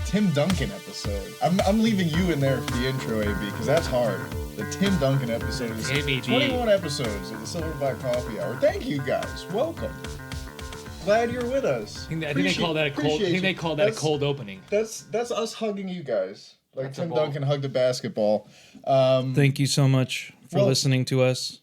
Tim Duncan episode. I'm leaving you in there for the intro, AB, because that's hard. The Tim Duncan episode is 21 episodes of the Silverback Coffee Hour. Thank you guys. Welcome. Glad you're with us. I think they call that a cold. I think they call that a cold opening. That's us hugging you guys, like Tim Duncan hugged a basketball. Thank you so much for listening to us.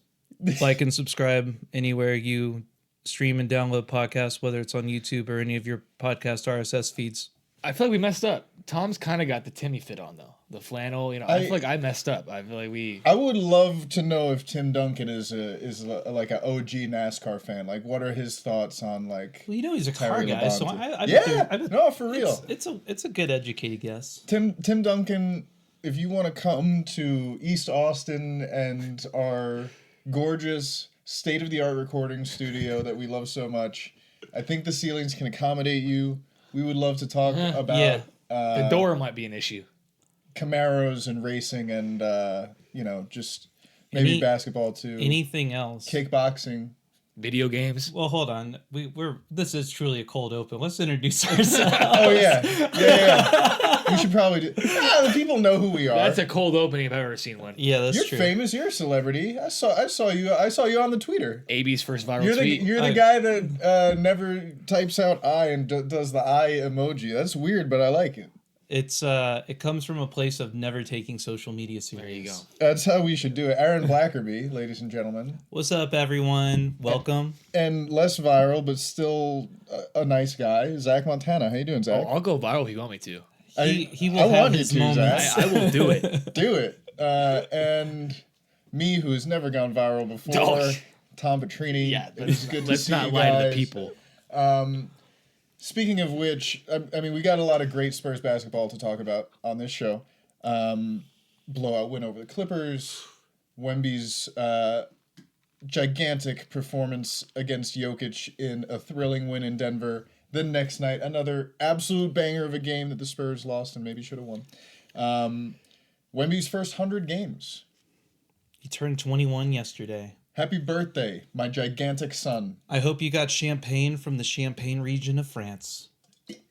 Like and subscribe anywhere you stream and download podcasts, whether it's on YouTube or any of your podcast RSS feeds. I feel like we messed up. Tom's kind of got the Timmy fit on though. The flannel, I feel like I messed up. I feel like I would love to know if Tim Duncan is like an OG NASCAR fan. Like, what are his thoughts on like? Well, he's a car guy, so I no, for real. It's a good educated guess. Tim Duncan, if you want to come to East Austin and our gorgeous state-of-the-art recording studio that we love so much, I think the ceilings can accommodate you. We would love to talk about the door might be an issue. Camaros and racing and just maybe basketball too. Anything else? Kickboxing, video games. Well, hold on. This is truly a cold open. Let's introduce ourselves. Oh yeah. We should probably do. The people know who we are. That's a cold opening if I've ever seen one. Yeah, that's You're true. famous. You're a celebrity. I saw you on the Twitter. AB's first viral tweet. You're the guy that never types out "I" and does the "I" emoji. That's weird, but I like it. It comes from a place of never taking social media serious. There you go. That's how we should do it. Aaron Blackerby, ladies and gentlemen. What's up, everyone? Welcome. And less viral, but still a nice guy, Zach Montana. How you doing, Zach? I'll go viral if you want me to. He will have his moments. I will do it. Do it. And me, who has never gone viral before, Tom Petrini. Yeah, it's good to see you guys. Let's not lie to the people. Speaking of which, I mean, we got a lot of great Spurs basketball to talk about on this show. Blowout win over the Clippers. Wemby's gigantic performance against Jokic in a thrilling win in Denver. The next night, another absolute banger of a game that the Spurs lost and maybe should have won. Wemby's first 100 games. He turned 21 yesterday. Happy birthday, my gigantic son. I hope you got champagne from the Champagne region of France.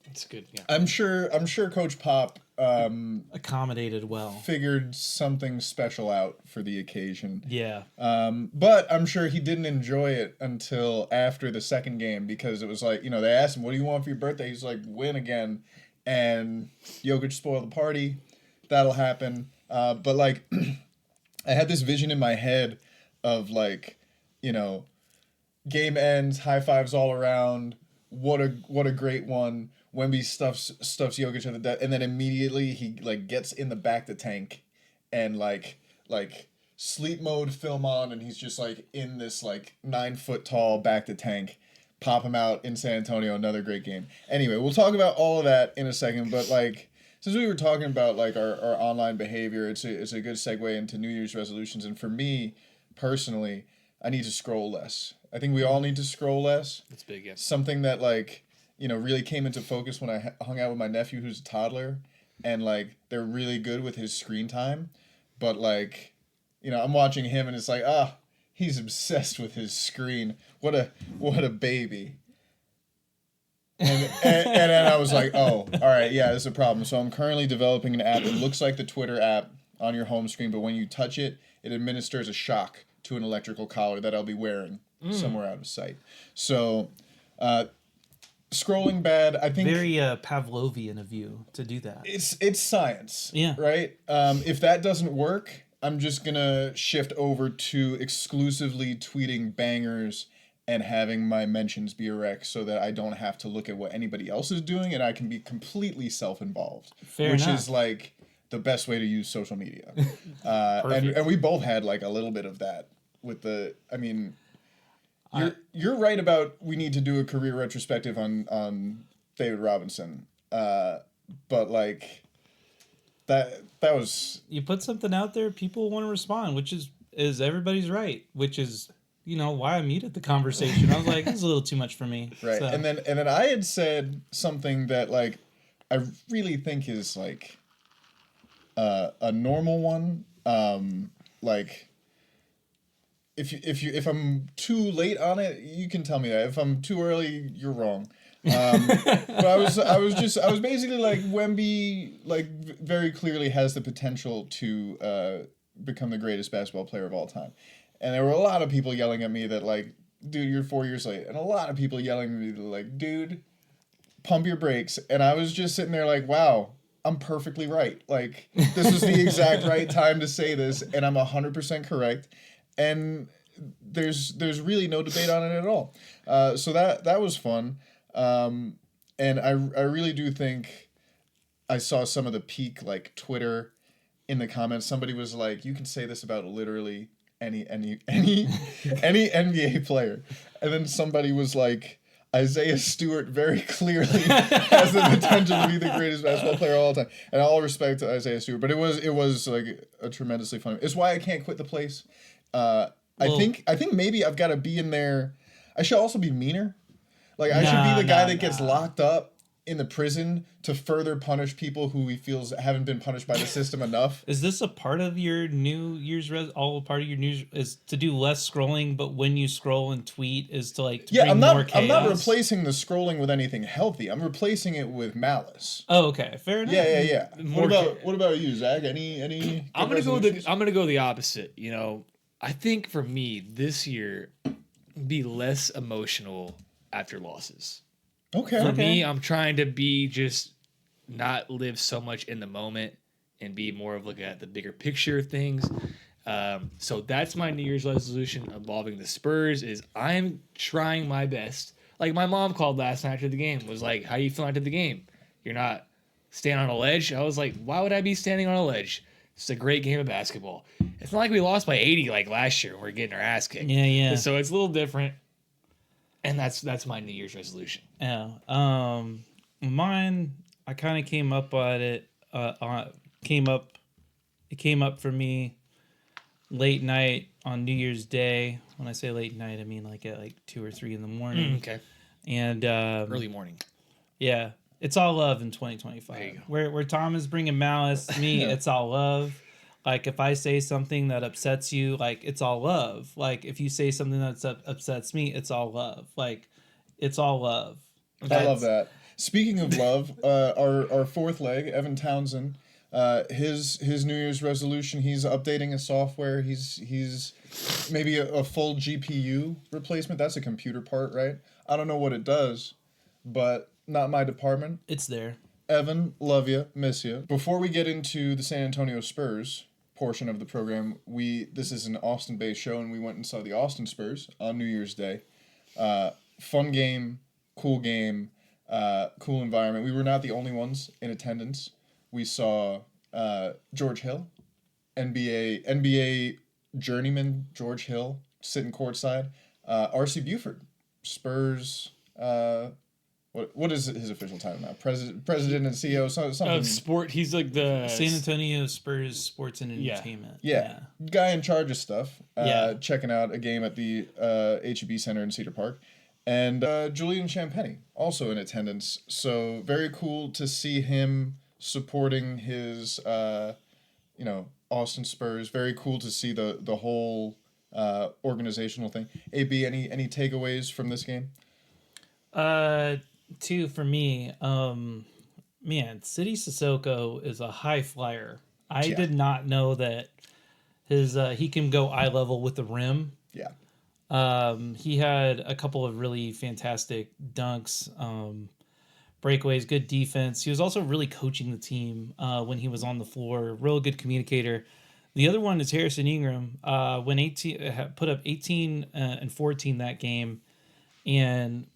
It's good, yeah. I'm sure Coach Pop accommodated well. Figured something special out for the occasion. Yeah. But I'm sure he didn't enjoy it until after the second game because it was like, they asked him, what do you want for your birthday? He's like, win again. And Jokic spoiled the party. That'll happen. But like, I had this vision in my head of like, game ends, high fives all around. What a great one. Wemby stuffs Jokic at the death, and then immediately he like gets in the back to tank, and like sleep mode film on, and he's just like in this like 9 foot tall back to tank. Pop him out in San Antonio. Another great game. Anyway, we'll talk about all of that in a second, but like since we were talking about like our online behavior, it's a good segue into New Year's resolutions, and for me personally, I need to scroll less. I think we all need to scroll less. That's big, yeah. Something that like really came into focus when I hung out with my nephew who's a toddler, and like they're really good with his screen time, but like I'm watching him and it's like he's obsessed with his screen. What a baby. And then I was like, oh, all right, yeah, there's a problem. So I'm currently developing an app that looks like the Twitter app on your home screen, but when you touch it, it administers a shock to an electrical collar that I'll be wearing somewhere out of sight. So scrolling bad, I think very Pavlovian of you to do that. It's science, yeah, right? If that doesn't work, I'm just gonna shift over to exclusively tweeting bangers and having my mentions be erect so that I don't have to look at what anybody else is doing and I can be completely self-involved. Fair enough. Is like the best way to use social media. And we both had like a little bit of that with the, I mean, you're right about we need to do a career retrospective on David Robinson. But like that was, you put something out there, people want to respond, which is everybody's right, which is why I muted the conversation. I was like, this is a little too much for me. Right. So. And then I had said something that like I really think is like a normal one. Like if I'm too late on it, you can tell me that. If I'm too early, you're wrong. But I was basically like, Wemby, like, very clearly has the potential to become the greatest basketball player of all time. And there were a lot of people yelling at me that, like, dude, you're 4 years late. And a lot of people yelling at me that, like, dude, pump your brakes. And I was just sitting there like, wow, I'm perfectly right. Like, this is the exact right time to say this, and I'm 100% correct. And there's really no debate on it at all. So that was fun. And I really do think I saw some of the peak, like, Twitter in the comments. Somebody was like, you can say this about literally any NBA player. And then somebody was like, Isaiah Stewart very clearly has the potential to be the greatest basketball player of all time. And all respect to Isaiah Stewart, but it was like a tremendously fun. It's why I can't quit the place. I think maybe I've got to be in there. I should also be meaner. Like, I should be the guy that gets locked up in the prison to further punish people who he feels haven't been punished by the system enough. Is this a part of your New Year's all part of your New is to do less scrolling, but when you scroll and tweet is to, like, to bring more chaos? I'm not replacing the scrolling with anything healthy. I'm replacing it with malice. Oh, okay, fair enough. Yeah. What about you, Zach? Any? I'm gonna go the opposite. You know, I think for me this year, be less emotional after losses. Okay. For me, I'm trying to be just not live so much in the moment and be more of looking at the bigger picture of things. So that's my New Year's resolution involving the Spurs is I'm trying my best. Like, my mom called last night after the game, was like, how you feeling after the game? You're not standing on a ledge? I was like, why would I be standing on a ledge? It's a great game of basketball. It's not like we lost by 80 like last year and we're getting our ass kicked. Yeah. So it's a little different. And that's my New Year's resolution. Yeah. Mine, I kind of came up at it. It came up for me late night on New Year's Day. When I say late night, I mean like at like 2 or 3 in the morning. Okay. And early morning. Yeah, it's all love in 2025. There you go. Where Tom is bringing malice, me, it's all love. Like, if I say something that upsets you, like, it's all love. Like, if you say something that upsets me, it's all love. Like, it's all love. I love that. Speaking of love, our fourth leg, Evan Townsend, his New Year's resolution, he's updating his software. He's maybe a full GPU replacement. That's a computer part, right? I don't know what it does, but not my department. It's there. Evan, love you, miss you. Before we get into the San Antonio Spurs portion of the program, this is an Austin-based show, and we went and saw the Austin Spurs on New Year's Day. Fun game, cool environment. We were not the only ones in attendance. We saw George Hill, NBA journeyman George Hill, sitting courtside. R.C. Buford, Spurs. What is his official title now? President and CEO. Something. Sport. He's like the San Antonio Spurs Sports and Entertainment. Yeah. Guy in charge of stuff. Checking out a game at the HEB Center in Cedar Park, and Julian Champagny also in attendance. So very cool to see him supporting his Austin Spurs. Very cool to see the whole organizational thing. AB, any takeaways from this game? 2 for me. Man, City Sissoko is a high flyer. I did not know that he can go eye level with the rim. Yeah. He had a couple of really fantastic dunks, breakaways, good defense. He was also really coaching the team when he was on the floor. Real good communicator. The other one is Harrison Ingram. Put up 18 and 14 that game, and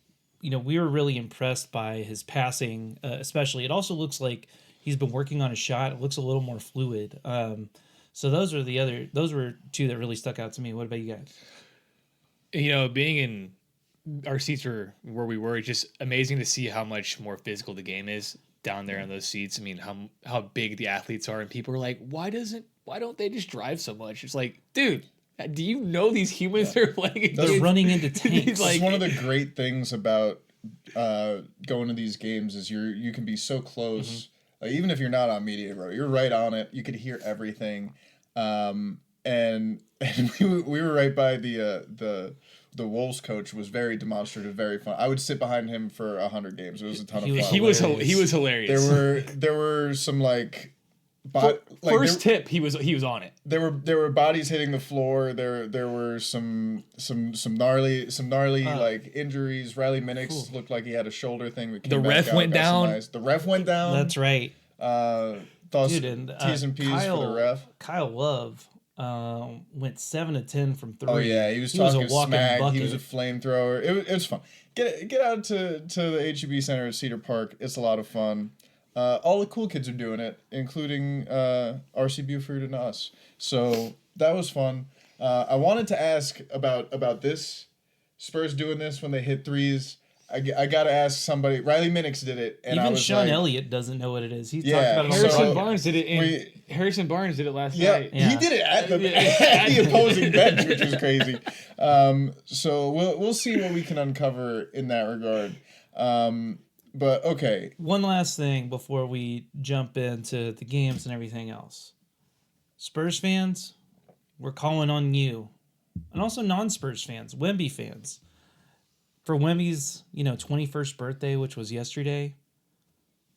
we were really impressed by his passing, especially. It also looks like he's been working on his shot. It looks a little more fluid. So those were 2 that really stuck out to me. What about you guys? Being in our seats were where we were, it's just amazing to see how much more physical the game is down there on those seats. I mean, how big the athletes are, and people are like, why don't they just drive so much? It's like, dude, do you know these humans are playing? They're running into tanks. It's one of the great things about going to these games is you can be so close. Mm-hmm. Even if you're not on media row, you're right on it. You could hear everything, and we were right by the the Wolves coach was very demonstrative, very fun. I would sit behind him for 100 games. It was a ton of fun. He was hilarious. There were some like. First tip, he was on it. There were bodies hitting the floor. There were some gnarly like injuries. Riley Minix looked like he had a shoulder thing that came The back ref went down. The ref went down. That's right. Dude, and T's and P's for the ref. Kyle Love went 7 of 10 from 3. Oh yeah, he was talking a walking smack. bucket. He was a flamethrower. It was fun. Get out to the HEB Center at Cedar Park. It's a lot of fun. All the cool kids are doing it, including RC Buford and us. So that was fun. I wanted to ask about this. Spurs doing this when they hit threes. I got to ask somebody. Riley Minix did it. And even I was Sean like, Elliott doesn't know what it is. He Yeah, talked about it Harrison on Barnes did it. Harrison Barnes did it last night. He did it at the opposing bench, which was crazy. So we'll see what we can uncover in that regard. But okay. One last thing before we jump into the games and everything else. Spurs fans, we're calling on you. And also non-Spurs fans, Wemby fans. For Wemby's, 21st birthday, which was yesterday,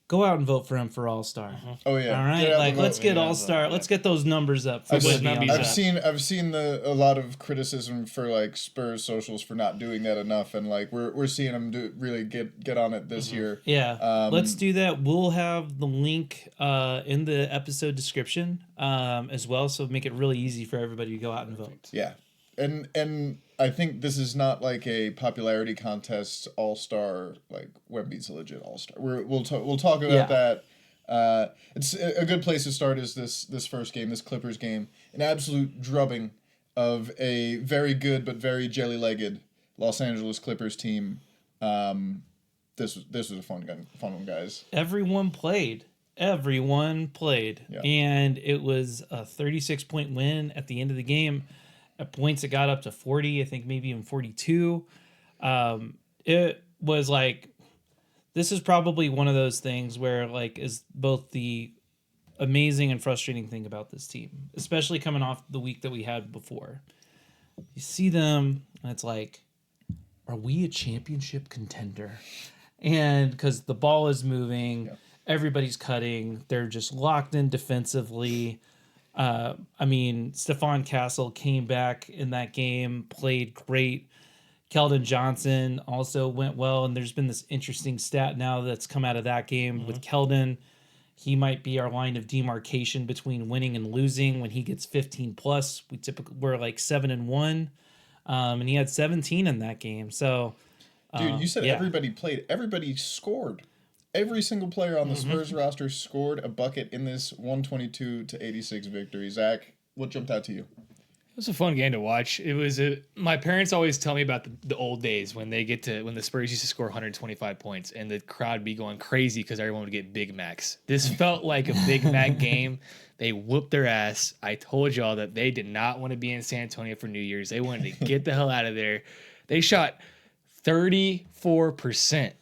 go out and vote for him for All-Star. Oh yeah. All right, let's get All-Star. Let's get those numbers up. For I've seen a lot of criticism for like Spurs socials for not doing that enough, and like we're seeing them really get on it this year. Yeah, let's do that. We'll have the link in the episode description as well, so make it really easy for everybody to go out and vote. Yeah, and I think this is not like a popularity contest All-Star. Like Wemby's a legit All-Star. We'll talk about that. It's a good place to start. Is this first game, this Clippers game, an absolute drubbing of a very good but very jelly-legged Los Angeles Clippers team. This was a fun one, guys. Everyone played, Yeah. and it was a 36-point win at the end of the game. At points, it got up to 40, I think maybe even 42. It was like, this is probably one of those things where like is both the amazing and frustrating thing about this team, especially coming off the week that we had before. You see them, and it's like, are we a championship contender? And because the ball is moving, everybody's cutting, they're just locked in defensively. Stephon Castle came back in that game, played great. Keldon Johnson also went well, and there's been this interesting stat now that's come out of that game with Keldon. He might be our line of demarcation between winning and losing. When he gets 15 plus, we're like 7-1, and he had 17 in that game. So, dude, you said everybody played. Everybody scored. Every single player on the Spurs roster scored a bucket in this 122-86 victory. Zach, what jumped out to you? It was a fun game to watch. My parents always tell me about the old days when the Spurs used to score 125 points and the crowd be going crazy because everyone would get Big Macs. This felt like a Big Mac game. They whooped their ass. I told y'all that they did not want to be in San Antonio for New Year's. They wanted to get the hell out of there. They shot 34%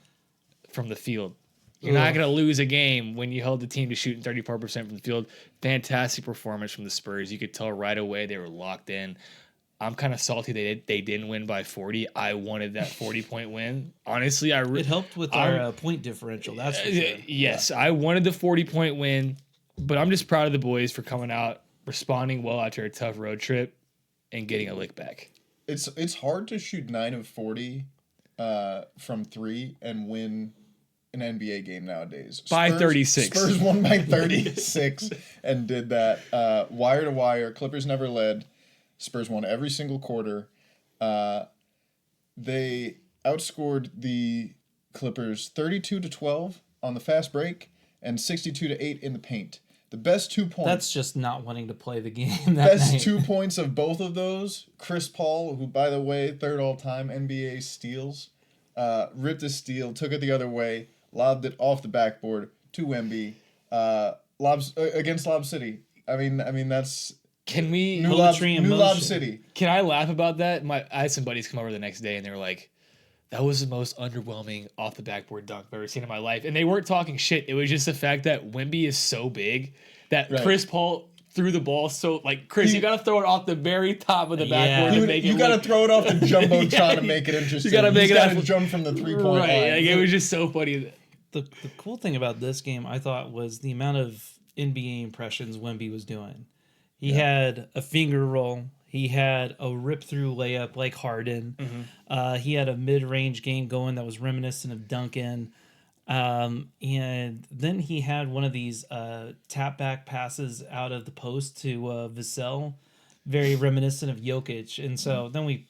from the field. You're not going to lose a game when you held the team to shooting 34% from the field. Fantastic performance from the Spurs. You could tell right away they were locked in. I'm kind of salty they didn't win by 40. I wanted that 40-point win. Honestly, it helped with our point differential. That's for sure. Yes, I wanted the 40-point win, but I'm just proud of the boys for coming out, responding well after a tough road trip, and getting a lick back. It's hard to shoot 9 of 40 from 3 and win an NBA game nowadays. By 36. Spurs won by 36 and did that wire to wire. Clippers never led. Spurs won every single quarter. They outscored the Clippers 32-12 on the fast break and 62-8 in the paint. The best 2 points. That's just not wanting to play the game. Best 2 points of both of those. Chris Paul, who by the way, third all-time NBA steals, ripped a steal, took it the other way, lobbed it off the backboard to Wemby, against Lob City. I mean that's new Lob City. Can I laugh about that? I had some buddies come over the next day and they were like, "That was the most underwhelming off the backboard dunk I've ever seen in my life." And they weren't talking shit. It was just the fact that Wemby is so big that Chris Paul threw the ball so like Chris, you got to throw it off the very top of the backboard to make it. You got to throw it off the jumbotron to Yeah, make it interesting. You got to make it jump from the 3-point right. line. Like, it was just so funny. The cool thing about this game, I thought, was the amount of NBA impressions Wemby was doing. He had a finger roll. He had a rip-through layup like Harden. Mm-hmm. He had a mid-range game going that was reminiscent of Duncan. And then he had one of these tap-back passes out of the post to Vassell, very reminiscent of Jokic. And so then we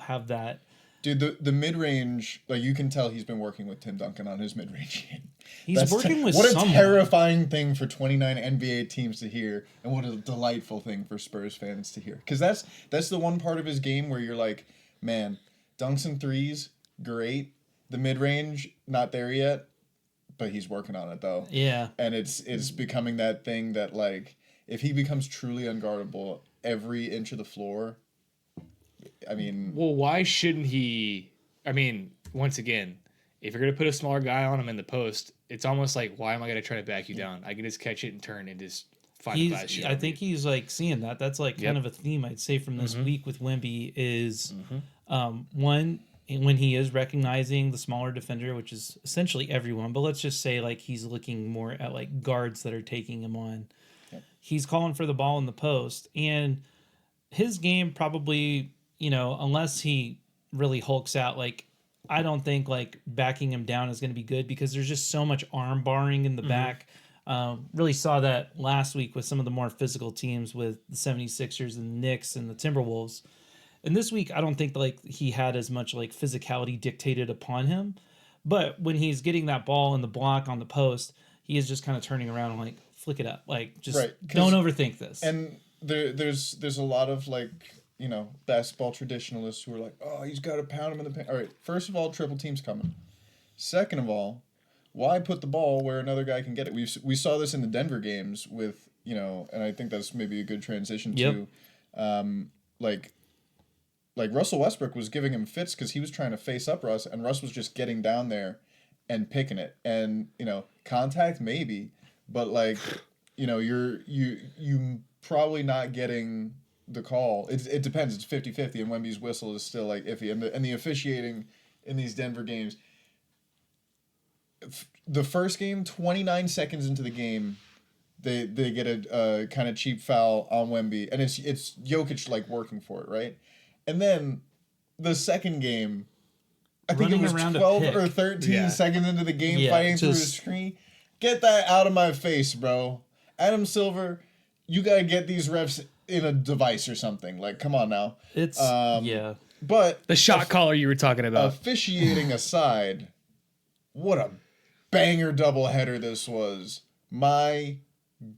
have that. Dude, the mid-range, like you can tell he's been working with Tim Duncan on his mid-range game. He's working with what someone. a terrifying thing for 29 NBA teams to hear, and what a delightful thing for Spurs fans to hear. Because that's the one part of his game where you're like, man, dunks and threes, great. The mid-range, not there yet, but he's working on it though. Yeah. And it's becoming that thing that like, if he becomes truly unguardable every inch of the floor, I mean... Well, why shouldn't he... I mean, once again, if you're going to put a smaller guy on him in the post, it's almost like, why am I going to try to back you down? I can just catch it and turn and just find a fast shot. I think he's like seeing that. That's like kind of a theme I'd say from this week with Wemby is one, when he is recognizing the smaller defender, which is essentially everyone, but let's just say like he's looking more at like guards that are taking him on. Yep. He's calling for the ball in the post, and his game probably... unless he really hulks out, like, I don't think, like, backing him down is going to be good because there's just so much arm barring in the back. Really saw that last week with some of the more physical teams with the 76ers and the Knicks and the Timberwolves. And this week, I don't think, like, he had as much, like, physicality dictated upon him. But when he's getting that ball in the block on the post, he is just kind of turning around and, like, flick it up. Like, just don't overthink this. And there's a lot of, like... basketball traditionalists who are like, oh, he's got to pound him in the paint. All right, first of all, triple team's coming. Second of all, why put the ball where another guy can get it? We saw this in the Denver games with, and I think that's maybe a good transition to, like Russell Westbrook was giving him fits because he was trying to face up Russ, and Russ was just getting down there and picking it. And, contact maybe, but like, you probably not getting... the call, it depends. It's 50-50, and Wemby's whistle is still like iffy. And the officiating in these Denver games, the first game, 29 seconds into the game, they get a kind of cheap foul on Wemby, and it's Jokic like working for it, right? And then the second game, I think it was 12 or 13 seconds into the game, fighting through his screen. Get that out of my face, bro. Adam Silver, you gotta get these refs in a device or something. Like, come on now. It's But the shot caller you were talking about. Officiating aside, what a banger doubleheader this was. My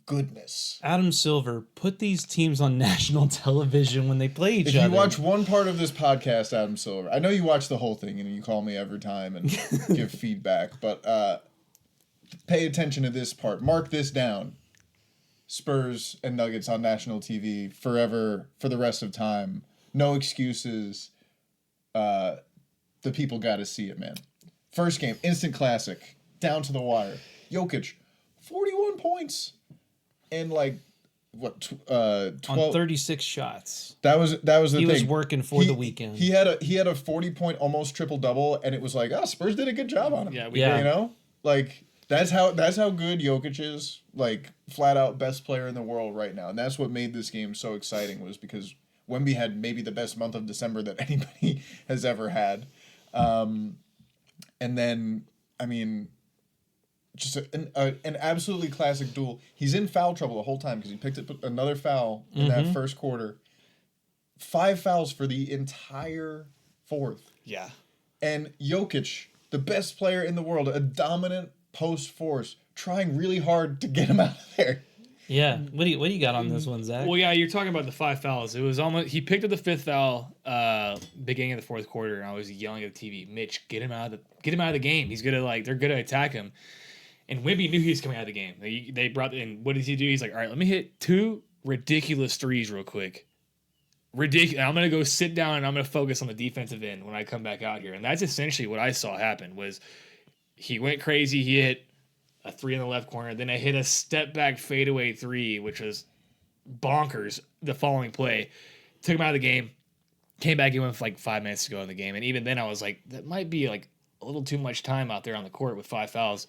goodness. Adam Silver put these teams on national television when they play each other. If you watch one part of this podcast, Adam Silver, I know you watch the whole thing and you call me every time and give feedback, but pay attention to this part. Mark this down. Spurs and Nuggets on national TV forever, for the rest of time. No excuses. The people got to see it, man. First game, instant classic, down to the wire. Jokic, 41 points, and like what? 12 on 36 shots. That was the thing. He was working for the weekend. He had a 40-point almost triple double, and it was like, Spurs did a good job on him. Yeah, like. That's how good Jokic is, like, flat out best player in the world right now. And that's what made this game so exciting, was because Wemby had maybe the best month of December that anybody has ever had. And then, I mean, just an absolutely classic duel. He's in foul trouble the whole time because he picked up another foul in that first quarter. 5 fouls for the entire fourth. Yeah. And Jokic, the best player in the world, a dominant post force, trying really hard to get him out of there. Yeah. What do you got on this one, Zach? Well, yeah, you're talking about the 5 fouls. It was almost, he picked up the 5th foul beginning of the 4th quarter, and I was yelling at the TV, Mitch, get him out of the game. He's gonna they're gonna attack him. And Wemby knew he was coming out of the game. They brought in, what does he do? He's like, all right, let me hit 2 ridiculous threes real quick. Ridiculous. I'm gonna go sit down and I'm gonna focus on the defensive end when I come back out here. And that's essentially what I saw happen. Was he went crazy. He hit a 3 in the left corner. Then I hit a step back fadeaway 3, which was bonkers the following play. Took him out of the game. Came back in with like 5 minutes to go in the game. And even then I was like, that might be like a little too much time out there on the court with 5 fouls.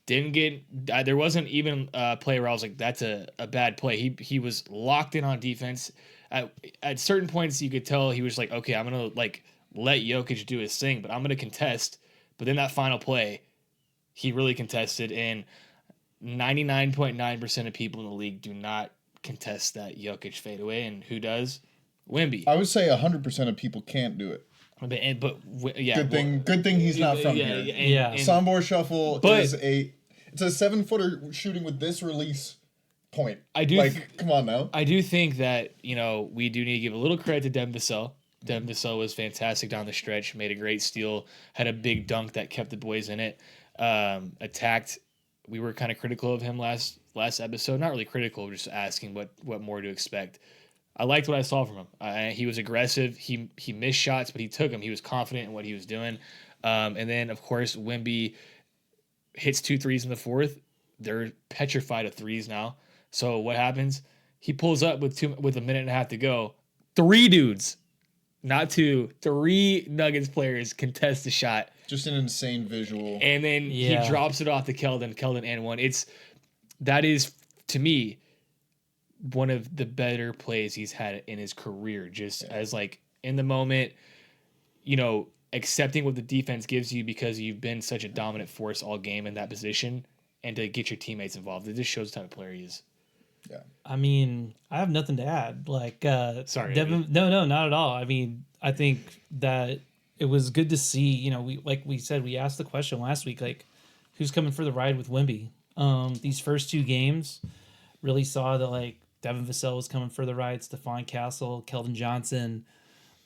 Didn't get there wasn't even a play where I was like, that's a bad play. He was locked in on defense. At certain points you could tell he was like, okay, I'm gonna like let Jokic do his thing, but I'm gonna contest. But then that final play, he really contested, and 99.9% of people in the league do not contest that Jokic fadeaway, and who does? Wemby. I would say 100% of people can't do it. Yeah. Good thing he's not from here. Yeah. Sombor Shuffle is it's a 7-footer shooting with this release point. Come on now. I do think that, we do need to give a little credit to Devin Vassell. Devin Vassell was fantastic down the stretch, made a great steal, had a big dunk that kept the boys in it. Attacked. We were kind of critical of him last episode. Not really critical, just asking what more to expect. I liked what I saw from him. He was aggressive. He missed shots, but he took them. He was confident in what he was doing. And then, of course, Wemby hits 2 threes in the fourth. They're petrified of threes now. So what happens? He pulls up with a minute and a half to go. 3 dudes, not 2, 3 Nuggets players contest the shot. Just an insane visual. And then he drops it off to Keldon. Keldon and one. That is, to me, one of the better plays he's had in his career, just as like in the moment, accepting what the defense gives you because you've been such a dominant force all game in that position, and to get your teammates involved. It just shows the type of player he is. Yeah. I mean, I have nothing to add. Like, sorry, Devin, no, not at all. I mean, I think that it was good to see, we said, we asked the question last week, like, who's coming for the ride with Wemby? These first 2 games really saw that, like, Devin Vassell was coming for the ride, Stephon Castle, Keldon Johnson.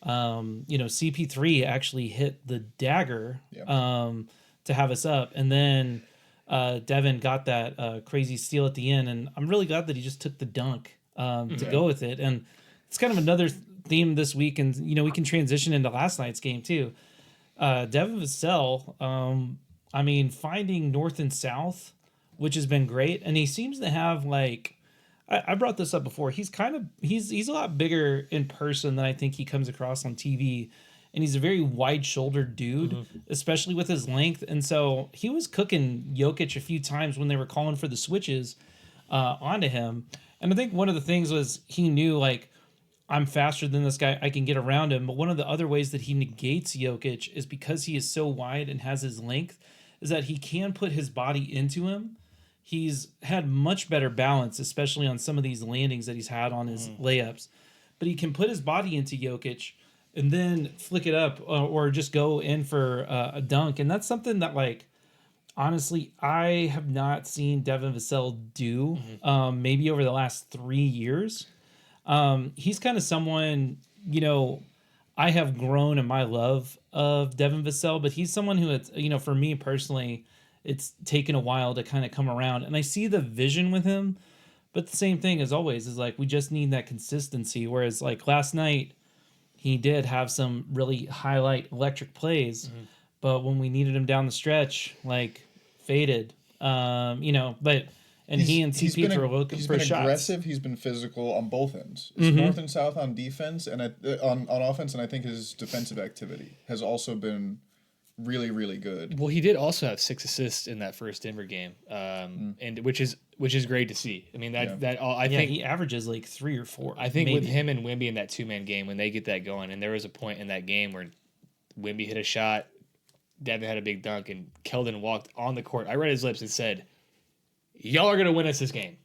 CP3 actually hit the dagger to have us up. And then Devin got that crazy steal at the end. And I'm really glad that he just took the dunk to go with it. And it's kind of another theme this week. And, we can transition into last night's game too. Devin Vassell, finding north and south, which has been great. And he seems to have like, I brought this up before. He's a lot bigger in person than I think he comes across on TV. And he's a very wide-shouldered dude, especially with his length. And so he was cooking Jokic a few times when they were calling for the switches onto him. And I think one of the things was he knew, like, I'm faster than this guy. I can get around him. But one of the other ways that he negates Jokic is because he is so wide and has his length, is that he can put his body into him. He's had much better balance, especially on some of these landings that he's had on his layups. But he can put his body into Jokic and then flick it up or just go in for a dunk. And that's something that, like, honestly, I have not seen Devin Vassell do maybe over the last 3 years. He's kind of someone, I have grown in my love of Devin Vassell, but he's someone who, for me personally, it's taken a while to kind of come around. And I see the vision with him, but the same thing as always is like, we just need that consistency. Whereas like last night, he did have some really highlight electric plays, but when we needed him down the stretch, like faded, he and CP were looking for shots. He's been aggressive. He's been physical on both ends. It's north and south on defense and on offense. And I think his defensive activity has also been really, really good. Well, he did also have 6 assists in that first Denver game, and which is great to see. I mean, I think he averages like 3 or 4. I think maybe. With him and Wemby in that 2-man game, when they get that going, and there was a point in that game where Wemby hit a shot, Devin had a big dunk, and Keldon walked on the court. I read his lips and said, "Y'all are gonna win us this game.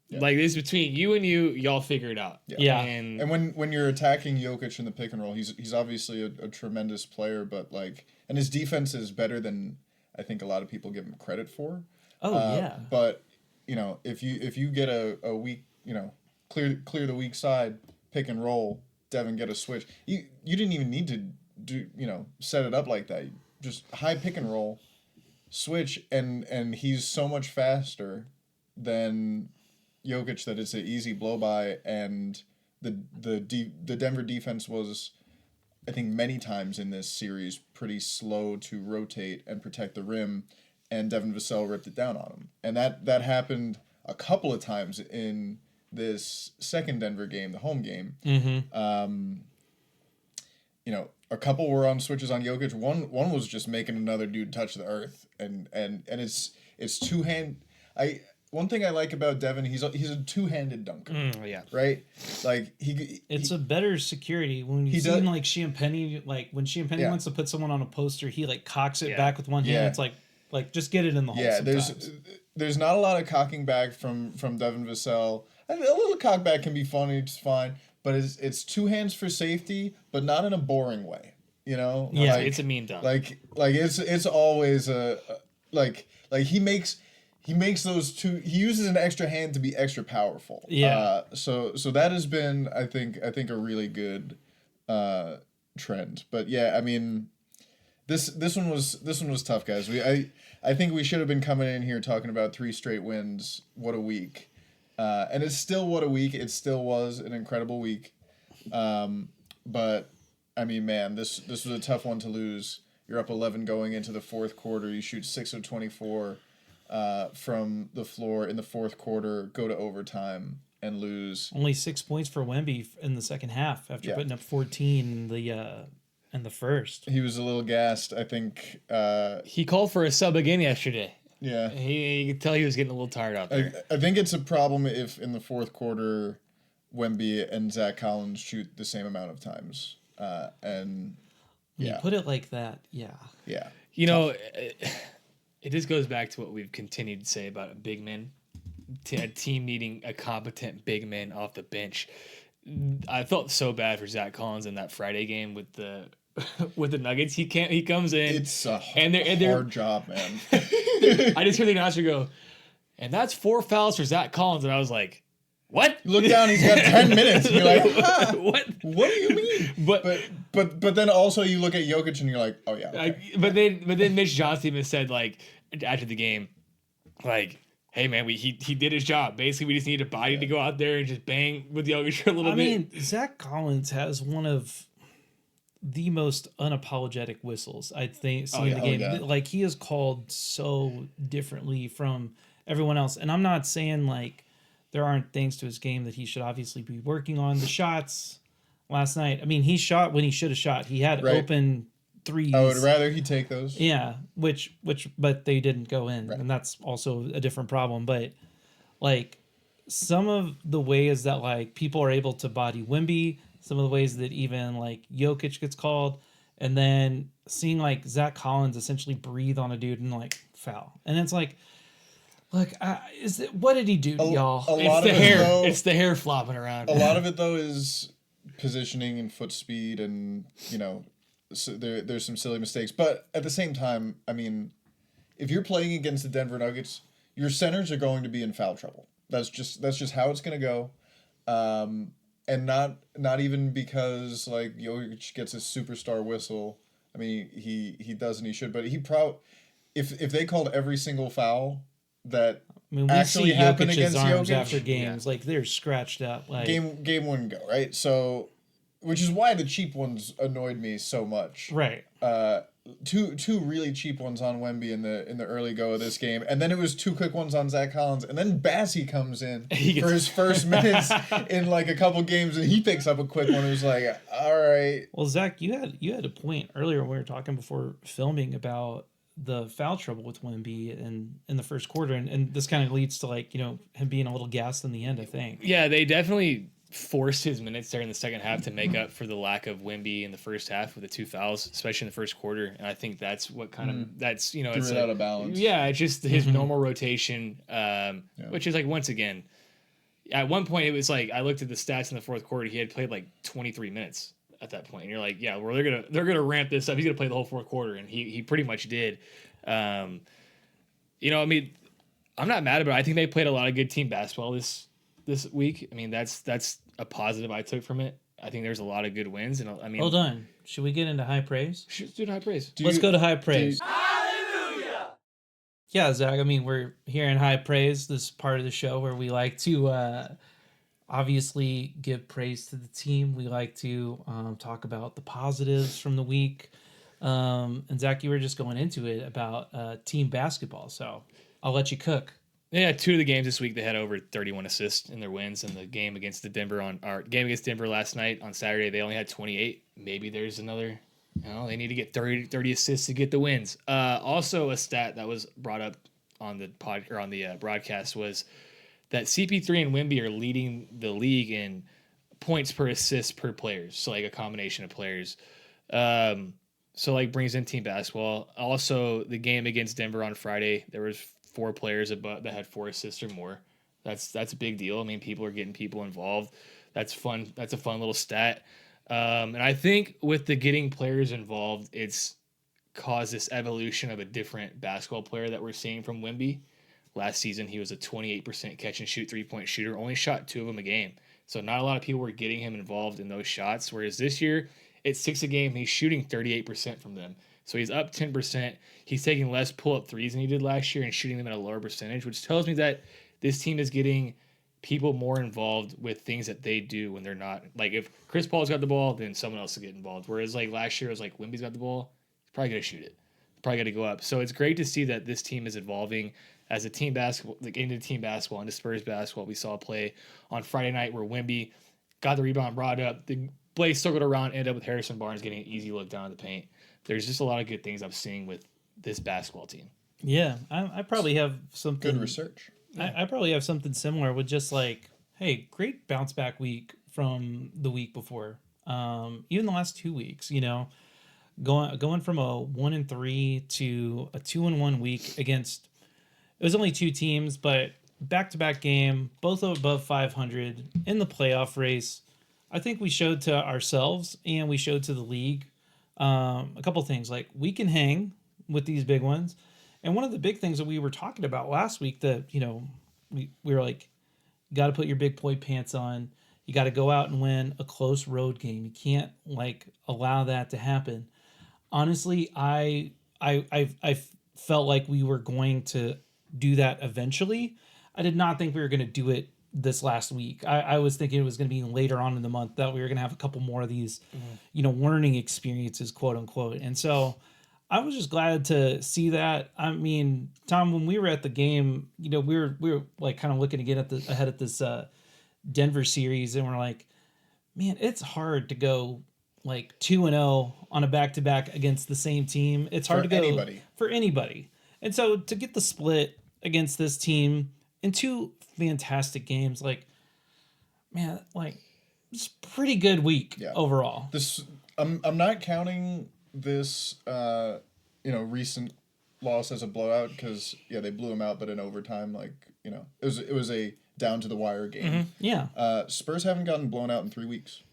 Yeah. Like this between you and y'all figure it out." Yeah. And when you're attacking Jokic in the pick and roll, he's obviously a tremendous player, but like, and his defense is better than I think a lot of people give him credit for. But if you get a weak, clear the weak side, pick and roll, Devin get a switch. You didn't even need to do set it up like that. Just high pick and roll, switch, and he's so much faster than Jokic that it's an easy blow by. And the Denver defense was, I think, many times in this series pretty slow to rotate and protect the rim, and Devin Vassell ripped it down on him. And that happened a couple of times in this second Denver game, the home game, Mm-hmm. A couple were on switches on Jokic. One was just making another dude touch the earth, and it's two hand. One thing I like about Devin, he's a two-handed dunker, Yeah. right? Like It's a better security when you've seen like Champagny, like when Champagny wants to put someone on a poster, he like cocks it back with one hand. Yeah. It's like just get it in the hole. yeah. Sometimes. There's not a lot of cocking back from Devin Vassell. I mean, a little cock back can be funny, it's fine, but it's two hands for safety, but not in a boring way. Yeah. Like, It's a mean dunk. Like it's always like he makes those two. He uses an extra hand to be extra powerful. Yeah. So that has been I think a really good trend. But yeah, I mean, this one was tough, guys. I think we should have been coming in here talking about 3 straight wins. What a week. And it's still what a week. It still was an incredible week. But I mean, man, this was a tough one to lose. You're up 11 going into the fourth quarter. You shoot 6 of 24 from the floor in the fourth quarter, go to overtime and lose. Only 6 points for Wemby in the second half after putting up 14 in the first. He was a little gassed, I think. He called for a sub again yesterday. Yeah. You could tell he was getting a little tired out there. I think it's a problem if in the fourth quarter Wemby and Zach Collins shoot the same amount of times. And You put it like that, yeah. Yeah. It just goes back to what we've continued to say about a big man, a team needing a competent big man off the bench. I felt so bad for Zach Collins in that Friday game with the Nuggets. He comes in. It's a they're hard job, man. I just hear the announcer go, and that's 4 fouls for Zach Collins, and I was like, what? You look down, he's got 10 minutes, and you're like, what? What do you mean? But then also you look at Jokic and you're like, oh yeah. Okay. But then Mitch Johnson even said, like, after the game, like, hey man, he did his job. Basically, we just need a body to go out there and just bang with Jokic for a little bit. I mean, Zach Collins has one of the most unapologetic whistles I'd seen in the game. Yeah. Like, he is called so differently from everyone else. And I'm not saying like there aren't things to his game that he should obviously be working on. The shots last night, I mean, he shot when he should have shot. He had open threes. I would rather he take those. Yeah, but they didn't go in, Right. and that's also a different problem. But like some of the ways that like people are able to body Wemby, some of the ways that even like Jokic gets called, and then seeing like Zach Collins essentially breathe on a dude and like foul, and it's like, look, what did he do, y'all? It's the hair. It's the hair flopping around. A lot of it though is positioning and foot speed, and so there's some silly mistakes. But at the same time, I mean, if you're playing against the Denver Nuggets, your centers are going to be in foul trouble. That's just how it's going to go. And not even because like Jokic gets a superstar whistle. I mean, he does and he should, but if they called every single foul that we actually see happened Jokic's against arms Jokic after games, like they're scratched up. Like game wouldn't go, right? So, which is why the cheap ones annoyed me so much. right. Two really cheap ones on Wemby in the early go of this game, and then it was 2 quick ones on Zach Collins, and then Bassey comes in for his first minutes in like a couple games, and he picks up a quick one. It was like, all right. Well, Zach, you had a point earlier when we were talking before filming about the foul trouble with Wemby in the first quarter, and this kind of leads to like him being a little gassed in the end, I think. Yeah, they definitely forced his minutes there in the second half to make up for the lack of Wemby in the first half with the 2 fouls, especially in the first quarter. And I think that's what kind of it's Threw it's it like, out of balance. Yeah, it's just his normal rotation, which is like once again, at one point it was like I looked at the stats in the fourth quarter. He had played like 23 minutes at that point, and you're like, yeah, well they're gonna ramp this up. He's gonna play the whole fourth quarter, and he pretty much did. I mean, I'm not mad about it. I think they played a lot of good team basketball this week. I mean, that's a positive I took from it. I think there's a lot of good wins, and I mean, Hold on, should we get into high praise? Should do high praise. Let's go to high praise. Hallelujah! Yeah, Zach. I mean, we're here in high praise. This part of the show where we like to obviously give praise to the team. We like to talk about the positives from the week. And Zach, you were just going into it about team basketball, so I'll let you cook. Yeah, 2 of the games this week they had over 31 assists in their wins. And the game against Denver last night on Saturday, they only had 28. Maybe there's another. They need to get 30 assists to get the wins. Also, a stat that was brought up on the broadcast was that CP3 and Wemby are leading the league in points per assist per players. So like a combination of players. So like brings in team basketball. Also, the game against Denver on Friday, there was 4 players that had 4 assists or more. That's a big deal. I mean, people are getting people involved. That's fun. That's a fun little stat. And I think with the getting players involved, it's caused this evolution of a different basketball player that we're seeing from Wemby. Last season, he was a 28% catch and shoot 3-point shooter, only shot 2 of them a game. So not a lot of people were getting him involved in those shots. Whereas this year, it's 6 a game, and he's shooting 38% from them. So he's up 10%. He's taking less pull-up threes than he did last year and shooting them at a lower percentage, which tells me that this team is getting people more involved with things that they do when they're not. Like, if Chris Paul's got the ball, then someone else will get involved. Whereas, like, last year, it was like, Wemby's got the ball, he's probably going to shoot it. Probably got to go up. So it's great to see that this team is evolving as a team basketball, like into team basketball, into Spurs basketball. We saw a play on Friday night where Wemby got the rebound, brought it up. The play circled around, ended up with Harrison Barnes getting an easy look down the paint. There's just a lot of good things I'm seeing with this basketball team. Yeah, I probably have something. Good research. I probably have something similar with just like, hey, great bounce back week from the week before. Even the last 2 weeks, going from a 1-3 to a 2-1 week against, it was only 2 teams, but back-to-back game, both above 500 in the playoff race. I think we showed to ourselves and we showed to the league a couple things, like we can hang with these big ones. And one of the big things that we were talking about last week that, we were like, you got to put your big boy pants on. You got to go out and win a close road game. You can't allow that to happen. Honestly, I felt like we were going to do that eventually. I did not think we were going to do it this last week. I was thinking it was going to be later on in the month that we were going to have a couple more of these, learning experiences, quote unquote. And so I was just glad to see that. I mean, Tom, when we were at the game, we were like kind of looking again ahead at this Denver series, and we're like, man, it's hard to go like 2-0 on a back-to-back against the same team. It's hard to go for anybody. And so to get the split against this team in 2 fantastic games, it's a pretty good week overall. I'm not counting this recent loss as a blowout because they blew them out, but in overtime, it was a down to the wire game. Mm-hmm. Yeah. Spurs haven't gotten blown out in 3 weeks.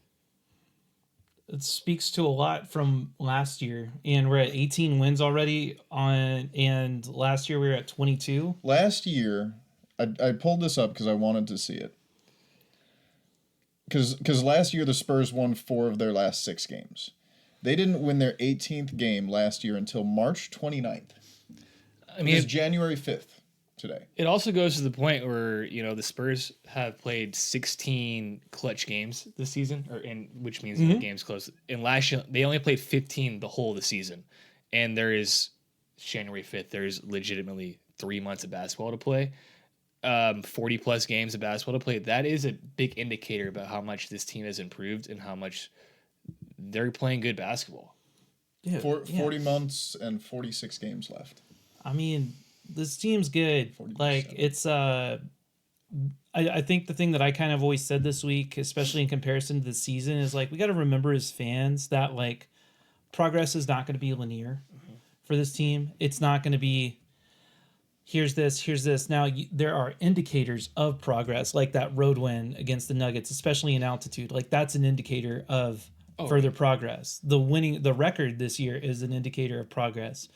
It speaks to a lot from last year, and we're at 18 wins already and last year we were at 22. Last year, I pulled this up because I wanted to see it. Because last year the Spurs won 4 of their last 6 games. They didn't win their 18th game last year until March 29th. I mean, it's January 5th today. It also goes to the point where, the Spurs have played 16 clutch games this season, which means the game's close. And last year, they only played 15 the whole of the season. And there is January 5th, there's legitimately 3 months of basketball to play. 40 plus games of basketball to play. That is a big indicator about how much this team has improved and how much they're playing good basketball. Yeah, 40 months and 46 games left. I mean, this team's good. 40%. Like, it's I think the thing that I kind of always said this week, especially in comparison to the season, is we got to remember as fans that progress is not going to be linear for this team. It's not going to be here's this. Now, there are indicators of progress, like that road win against the Nuggets, especially in altitude. That's an indicator of further progress. The record this year is an indicator of progress.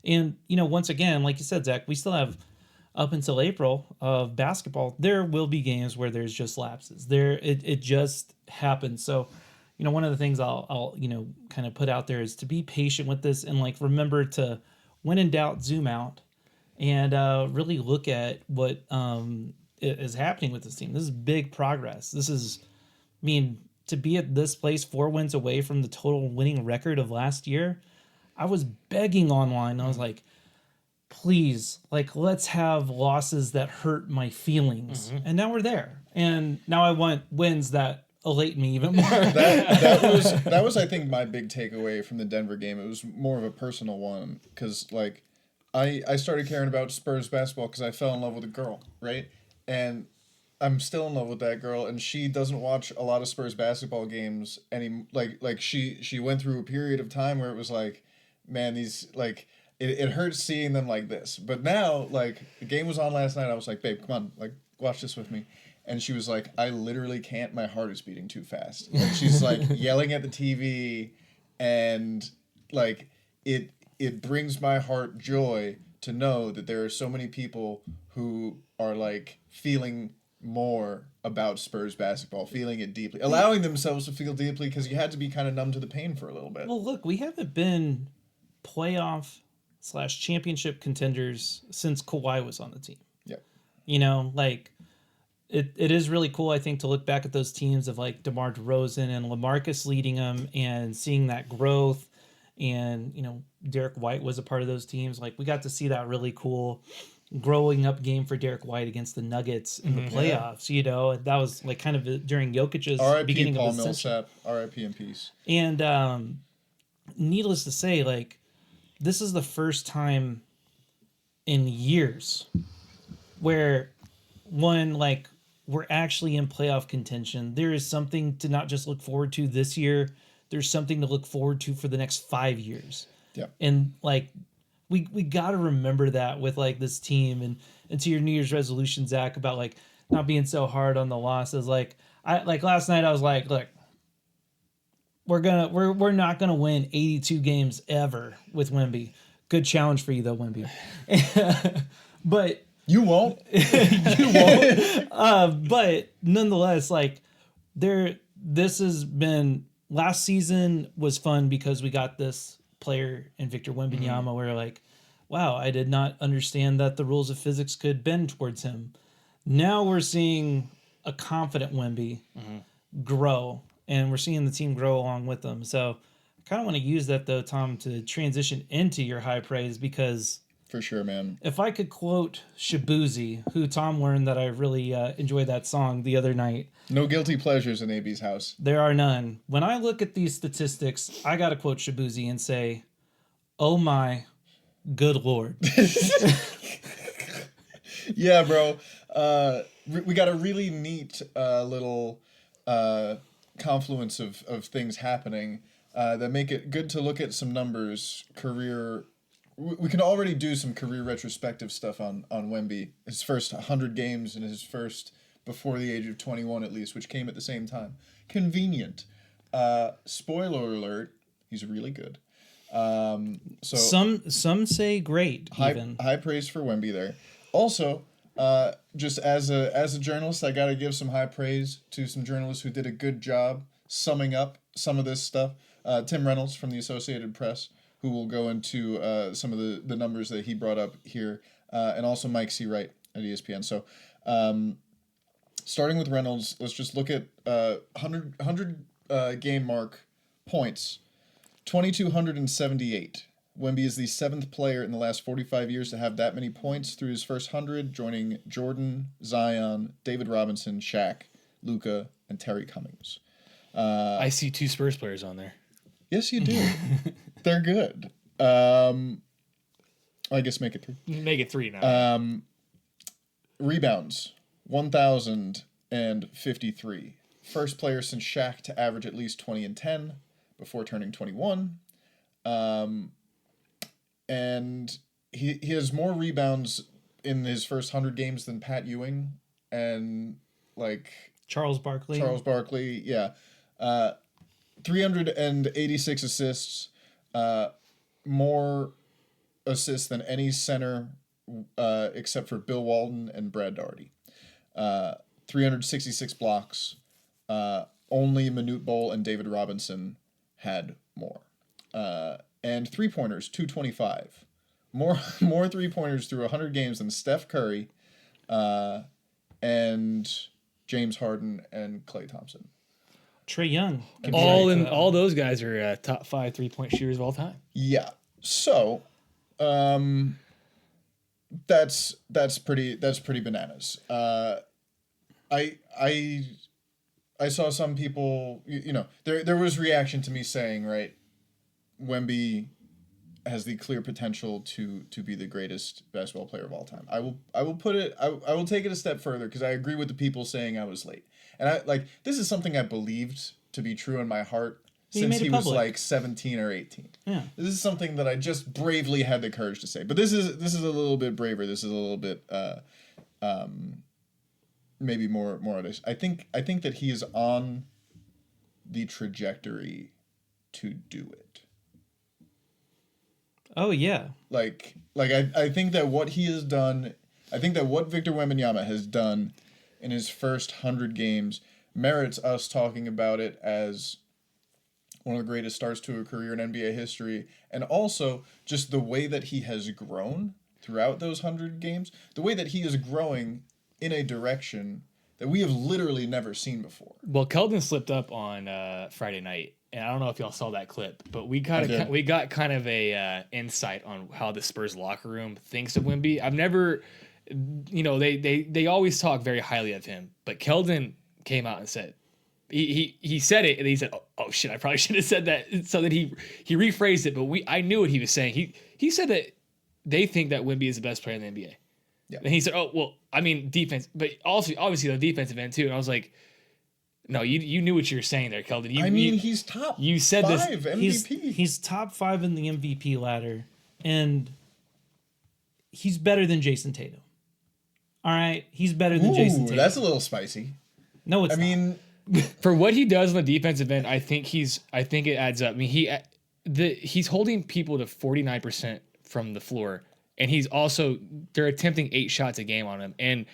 And, once again, like you said, Zach, we still have up until April of basketball. There will be games where there's just lapses. It just happens. So, one of the things I'll kind of put out there is to be patient with this and remember to, when in doubt, zoom out and really look at what is happening with this team. This is big progress. To be at this place 4 wins away from the total winning record of last year, I was begging online. I was like, please, like, let's have losses that hurt my feelings. And now we're there. And now I want wins that elate me even more. that was I think my big takeaway from the Denver game. It was more of a personal one because like I started caring about Spurs basketball because I fell in love with a girl, right? And I'm still in love with that girl, and she doesn't watch a lot of Spurs basketball games like she went through a period of time where it was like, man, these like it hurts seeing them like this. But now, like, the game was on last night, I was like, babe, come on, like, watch this with me. And she was like, I literally can't, my heart is beating too fast. And she's like yelling at the TV, and like it brings my heart joy to know that there are so many people who are like feeling more about Spurs basketball, feeling it deeply, allowing themselves to feel deeply because you had to be kind of numb to the pain for a little bit. Well, look, we haven't been playoff/championship contenders since Kawhi was on the team. Yep. You know, like it is really cool, I think, to look back at those teams of like DeMar DeRozan and LaMarcus leading them and seeing that growth. And, you know, Derek White was a part of those teams. Like, we got to see that really cool growing up game for Derek White against the Nuggets in the playoffs. You know, that was like kind of during Jokic's beginning Paul of his ascension. Millsap, R.I.P. in peace. And needless to say, like, this is the first time in years where like we're actually in playoff contention. There is something to not just look forward to this year. There's something to look forward to for the next 5 years. Yeah. And like we got to remember that with like this team and to your New Year's resolution, Zach, about like not being so hard on the losses. Like last night I was like, look, we're not gonna win 82 games ever with Wemby. Good challenge for you though, Wemby. But you won't. You won't. But nonetheless, like this has been, last season was fun because we got this player in Victor Wembanyama where like, wow, I did not understand that the rules of physics could bend towards him. Now we're seeing a confident Wemby grow, and we're seeing the team grow along with them. So I kind of want to use that though, Tom, to transition into your high praise, because for sure, man. if I could quote Shabuzi, who Tom learned that I really enjoyed that song the other night. No guilty pleasures in AB's house. There are none. When I look at these statistics, I got to quote Shabuzi and say, oh my, good Lord. Yeah, bro. We got a really neat little confluence of things happening that make it good to look at some numbers, career. We can already do some career retrospective stuff on Wemby. His first 100 games and his first before the age of 21 at least, which came at the same time. Convenient. Spoiler alert, he's really good. So some say great. High praise for Wemby there. Also, just as a journalist, I got to give some high praise to some journalists who did a good job summing up some of this stuff. Tim Reynolds from the Associated Press, who will go into some of the numbers that he brought up here, and also Mike C. Wright at ESPN. So, starting with Reynolds, let's just look at 100 game mark points, 2,278. Wemby is the 7th player in the last 45 years to have that many points through his first 100, joining Jordan, Zion, David Robinson, Shaq, Luka, and Terry Cummings. I see 2 Spurs players on there. Yes, you do. They're good. I guess make it 3. Make it 3 now. Rebounds, 1,053. First player since Shaq to average at least 20 and 10 before turning 21. And he has more rebounds in his first 100 games than Pat Ewing and like Charles Barkley, yeah. 386 assists, more assists than any center except for Bill Walton and Brad Daugherty. 366 blocks. Only Manute Bol and David Robinson had more. And 3-pointers, 225. More 3-pointers through 100 games than Steph Curry and James Harden and Klay Thompson. Trae Young. All those guys are top 5 3-point shooters of all time. Yeah. So, That's pretty bananas. I saw some people, there was reaction to me saying, right, Wemby has the clear potential to be the greatest basketball player of all time. I will put it, I will take it a step further because I agree with the people saying I was late. And this is something I believed to be true in my heart since he was like 17 or 18. Yeah. This is something that I just bravely had the courage to say. But this is a little bit braver. This is a little bit maybe more honest. I think that he is on the trajectory to do it. Oh yeah. I think that what he has done, I think that what Victor Wembanyama has done in his first 100 games merits us talking about it as one of the greatest starts to a career in NBA history, and also just the way that he has grown throughout those 100 games, the way that he is growing in a direction that we have literally never seen before. Well, Keldon slipped up on Friday night, and I don't know if y'all saw that clip, but we got kind of a insight on how the Spurs locker room thinks of Wemby. I've never, they always talk very highly of him, but Keldon came out and said, he said it, and he said, oh shit, I probably should have said that. So that he rephrased it, but I knew what he was saying. He said that they think that Wemby is the best player in the NBA. Yeah. And he said, oh, well, I mean defense, but also obviously the defensive end too. And I was like, no, you knew what you were saying there, Keldon. He's top. You said 5 this. MVP. He's top 5 in the MVP ladder, and he's better than Jason Tatum. All right, he's better than Jason Tatum. That's a little spicy. No, it's. For what he does on the defensive end, I think it adds up. I mean, he's holding people to 49% from the floor, and they're attempting 8 shots a game on him. And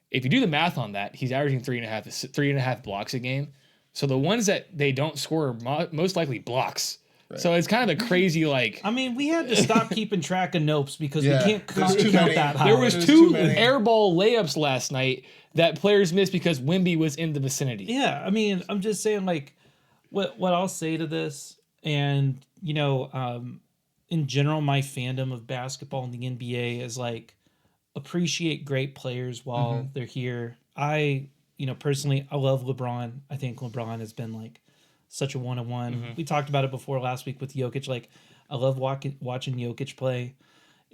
if you do the math on that, he's averaging 3.5 blocks a game. So the ones that they don't score are most likely blocks. Right. So it's kind of a crazy we had to stop keeping track of nopes because we can't count that high. There was 2 airball layups last night that players missed because Wemby was in the vicinity. Yeah, I'm just saying what I'll say to this, and in general, my fandom of basketball in the NBA is appreciate great players while they're here. Personally, I love LeBron. I think LeBron has been such a one-on-one. Mm-hmm. We talked about it before last week with Jokic. I love watching Jokic play.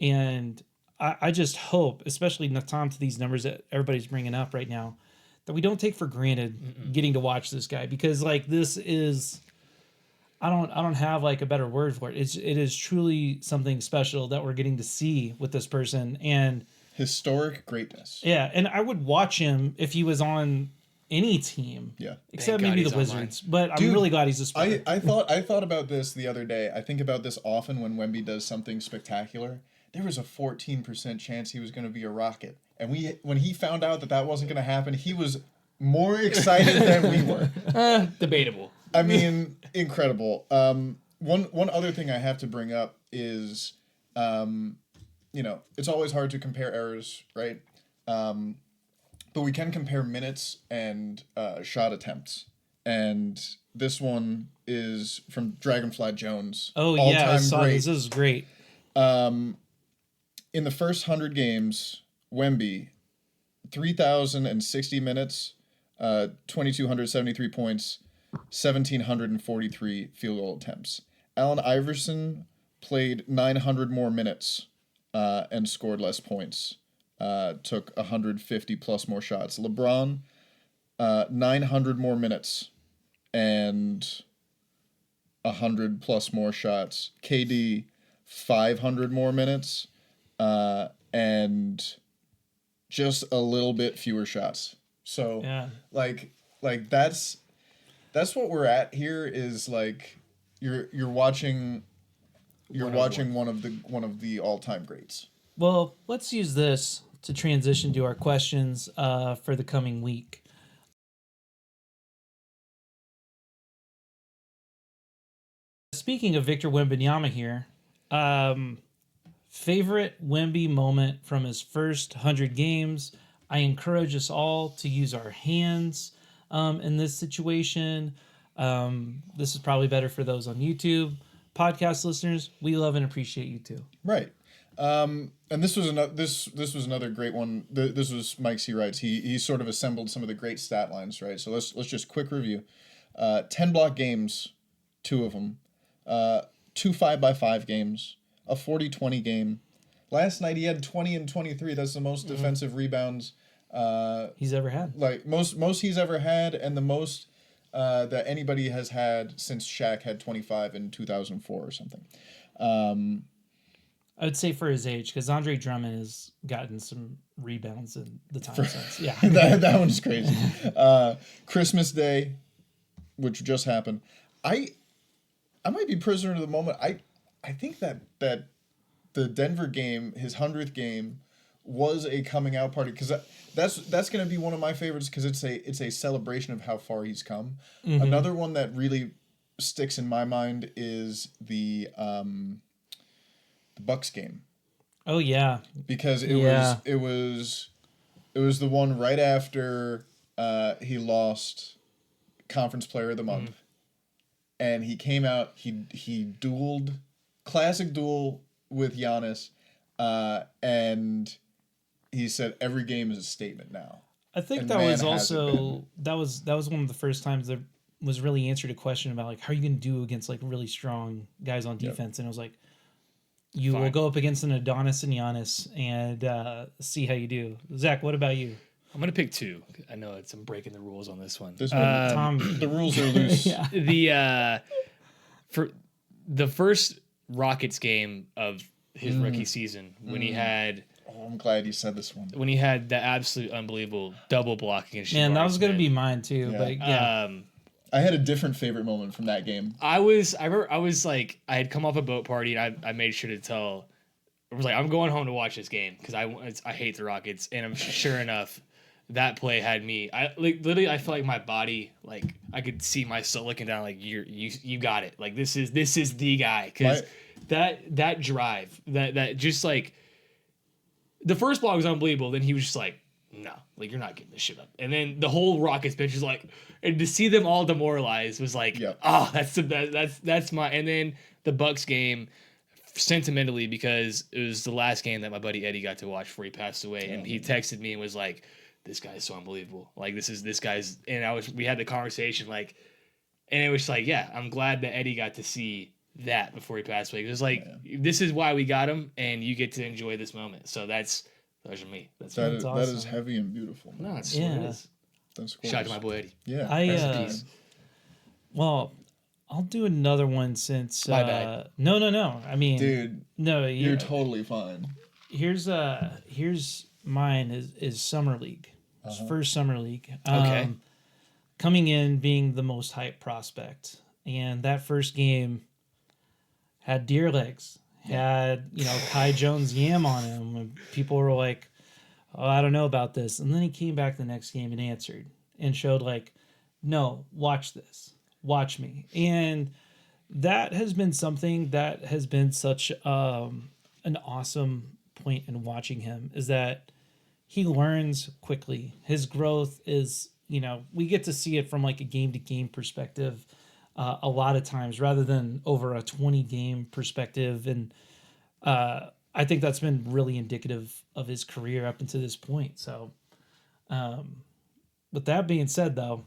And I just hope, especially Tom, to these numbers that everybody's bringing up right now, that we don't take for granted getting to watch this guy, because this is, I don't have a better word for it. It is truly something special that we're getting to see with this person, and historic greatness. Yeah, and I would watch him if he was on any team. Yeah, except maybe the Wizards. But I'm really glad he's a Spurs. I thought about this the other day. I think about this often when Wemby does something spectacular. There was a 14% chance he was going to be a Rocket, and when he found out that wasn't going to happen, he was more excited than we were. Debatable. Incredible. One other thing I have to bring up is, it's always hard to compare errors, right? But we can compare minutes and shot attempts. And this one is from Dragonfly Jones. Oh, yeah, I saw this. This is great. In the first 100 games, Wemby, 3,060 minutes, 2,273 points, 1,743 field goal attempts. Allen Iverson played 900 more minutes and scored less points. Took 150 plus more shots. LeBron, 900 more minutes and 100 plus more shots. KD, 500 more minutes and just a little bit fewer shots. So yeah. That's what we're at here, is you're watching one of the all-time greats. Well, let's use this to transition to our questions for the coming week. Speaking of Victor Wembanyama here, favorite Wemby moment from his first 100 games. I encourage us all to use our hands in this situation. This is probably better for those on YouTube, podcast listeners, we love and appreciate you too. Right. And this was another great one. This was Mike's. He writes. He sort of assembled some of the great stat lines. Right. So let's just quick review. 10 block games, 2 of them. 2 5x5 games. A 40-20 game. Last night he had 20 and 23. That's the most defensive rebounds He's ever had. like most he's ever had, and the most that anybody has had since Shaq had 25 in 2004 or something. I would say for his age, because Andre Drummond has gotten some rebounds in the time since. Yeah. that one's crazy. Christmas Day, which just happened. I might be prisoner of the moment. I think that the Denver game, his 100th game, was a coming out party, because that's going to be one of my favorites, because it's a celebration of how far he's come. Mm-hmm. Another one that really sticks in my mind is the Bucks game. Oh yeah, because it was the one right after he lost Conference Player of the Month, and he came out. He dueled, classic duel with Giannis, and he said every game is a statement now. I think that was also that was one of the first times there was really answered a question about like how are you going to do against like really strong guys on defense, and it was like you will go up against an Adonis and Giannis and see how you do. Zach, what about you? I'm gonna pick 2. I know I'm breaking the rules on this one. Tom, the rules are loose. Yeah. For the first Rockets game of his rookie season, when he had. Oh, I'm glad you said this one. When he had the absolute unbelievable double block against Man, Jabari that was going to Smith. be mine too. Yeah. But yeah. I had a different favorite moment from that game. I was like, I had come off a boat party, and I made sure to tell, I was like, I'm going home to watch this game because I hate the Rockets, and I'm sure enough, that play had me. I like literally, I felt like my body, like I could see myself looking down, like you got it, like this is the guy, because that drive, that just like the first block was unbelievable. Then he was just like, no, like you're not getting this shit up. And then the whole Rockets bench was like, and to see them all demoralized was like, oh, that's my. And then the Bucks game, sentimentally, because it was the last game that my buddy Eddie got to watch before he passed away, and he texted me and was like, this guy's so unbelievable. Like this guy's, and we had the conversation like, and it was like, yeah, I'm glad that Eddie got to see that before he passed away. It was like, this is why we got him, and you get to enjoy this moment. So those are me. That's awesome. That is heavy and beautiful. No, it's what it is. That's cool. Shout out to my boy Eddie. Yeah. Well, I'll do another one since. My bad. No. I mean, dude, no, you're totally fine. Here's mine is Summer League. First Summer League. Okay. Coming in being the most hyped prospect, and that first game had deer legs. Had Kai Jones Yam on him, and people were like, "Oh, I don't know about this." And then he came back the next game and answered and showed like, "No, watch this, watch me." And that has been something that has been such an awesome point in watching him, is that he learns quickly. His growth is, we get to see it from like a game to game perspective. A lot of times rather than over a 20 game perspective. And I think that's been really indicative of his career up until this point. So with that being said, though,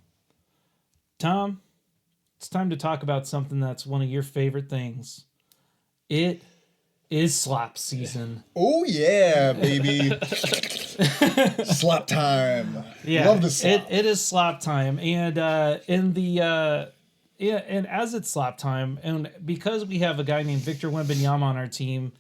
Tom, it's time to talk about something that's one of your favorite things. It is slop season. Oh yeah, baby. Slop time. Yeah, love the slop. It is slop time. And and as it's slop time, and because we have a guy named Victor Wembanyama on our team,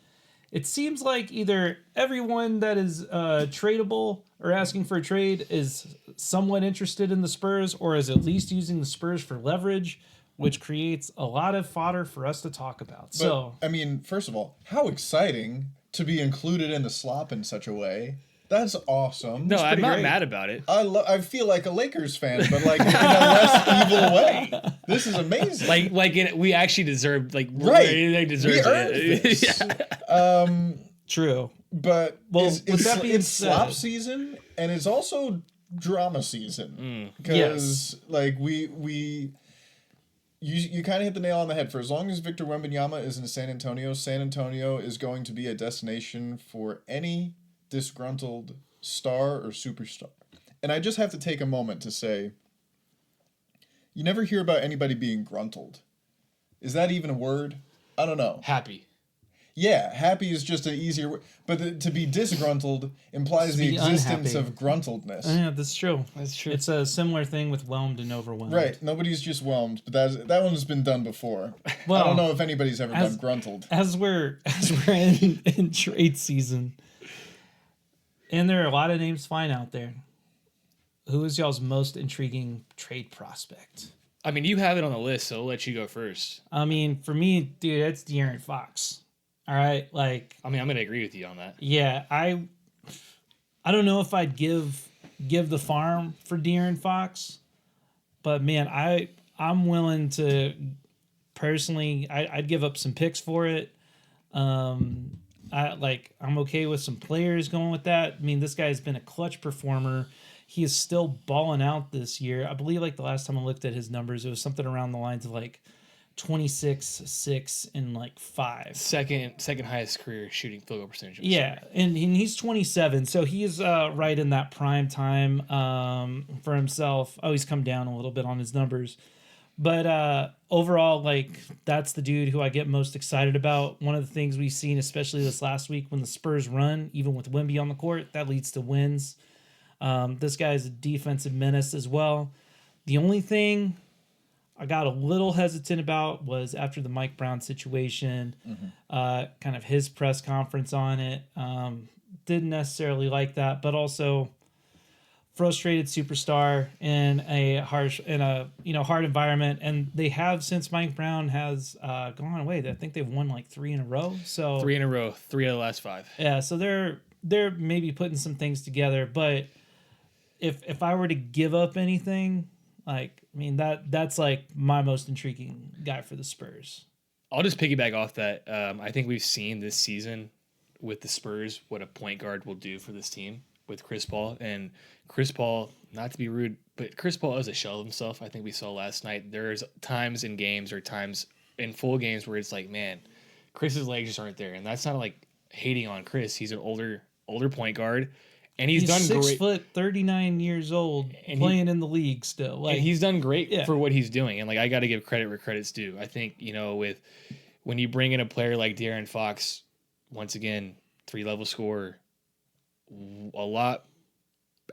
it seems like either everyone that is tradable or asking for a trade is somewhat interested in the Spurs, or is at least using the Spurs for leverage, which creates a lot of fodder for us to talk about. But, I mean, first of all, how exciting to be included in the slop in such a way. That's awesome. No, I'm not mad about it. I feel like a Lakers fan, but like in a less evil way. This is amazing. We actually deserved, like, right. They deserved we earned it. this. True. But it's said, slop season, and it's also drama season. Because like we you kind of hit the nail on the head. For as long as Victor Wembanyama is in San Antonio is going to be a destination for any disgruntled star or superstar. And I just have to take a moment to say, you never hear about anybody being gruntled. Is that even a word? I don't know. Happy. Yeah, happy is just an easier word. But to be disgruntled implies the existence of gruntledness. Yeah, that's true. That's true. It's a similar thing with whelmed and overwhelmed. Right. Nobody's just whelmed, but that one's been done before. Well, I don't know if anybody's ever done gruntled. As we're in trade season, and there are a lot of names flying out there. Who is y'all's most intriguing trade prospect? I mean, you have it on the list, so I'll let you go first. I mean, for me, dude, it's De'Aaron Fox. All right, like. I mean, I'm gonna agree with you on that. Yeah, I don't know if I'd give the farm for De'Aaron Fox, but man, I'm willing to personally. I'd give up some picks for it. I'm okay with some players going with that. I mean, this guy's been a clutch performer. He is still balling out this year. I believe like the last time I looked at his numbers, it was something around the lines of like 26, 6, and like 5. Second highest career shooting field goal percentage. Yeah, and he's 27, so he's right in that prime time for himself. Oh, he's come down a little bit on his numbers. But overall, like, that's the dude who I get most excited about. One of the things we've seen, especially this last week, when the Spurs run, even with Wemby on the court, that leads to wins. This guy's a defensive menace as well. The only thing I got a little hesitant about was after the Mike Brown situation, kind of his press conference on it. Didn't necessarily like that, but also frustrated superstar in a hard environment, and they have since Mike Brown has gone away. I think they've won like 3 in a row. So 3 in a row, 3 out of the last 5. Yeah, so they're maybe putting some things together, but if I were to give up anything, like, I mean, that's like my most intriguing guy for the Spurs. I'll just piggyback off that. I think we've seen this season with the Spurs what a point guard will do for this team with Chris Paul. And Chris Paul, not to be rude, but Chris Paul is a shell of himself. I think we saw last night. There's times in games or times in full games where it's like, man, Chris's legs just aren't there. And that's not like hating on Chris. He's an older point guard. And he's done 6 great. foot, 39 years old, and playing in the league still. Like, and he's done great for what he's doing. And like, I got to give credit where credit's due. I think, with when you bring in a player like De'Aaron Fox, once again, 3-level scorer, a lot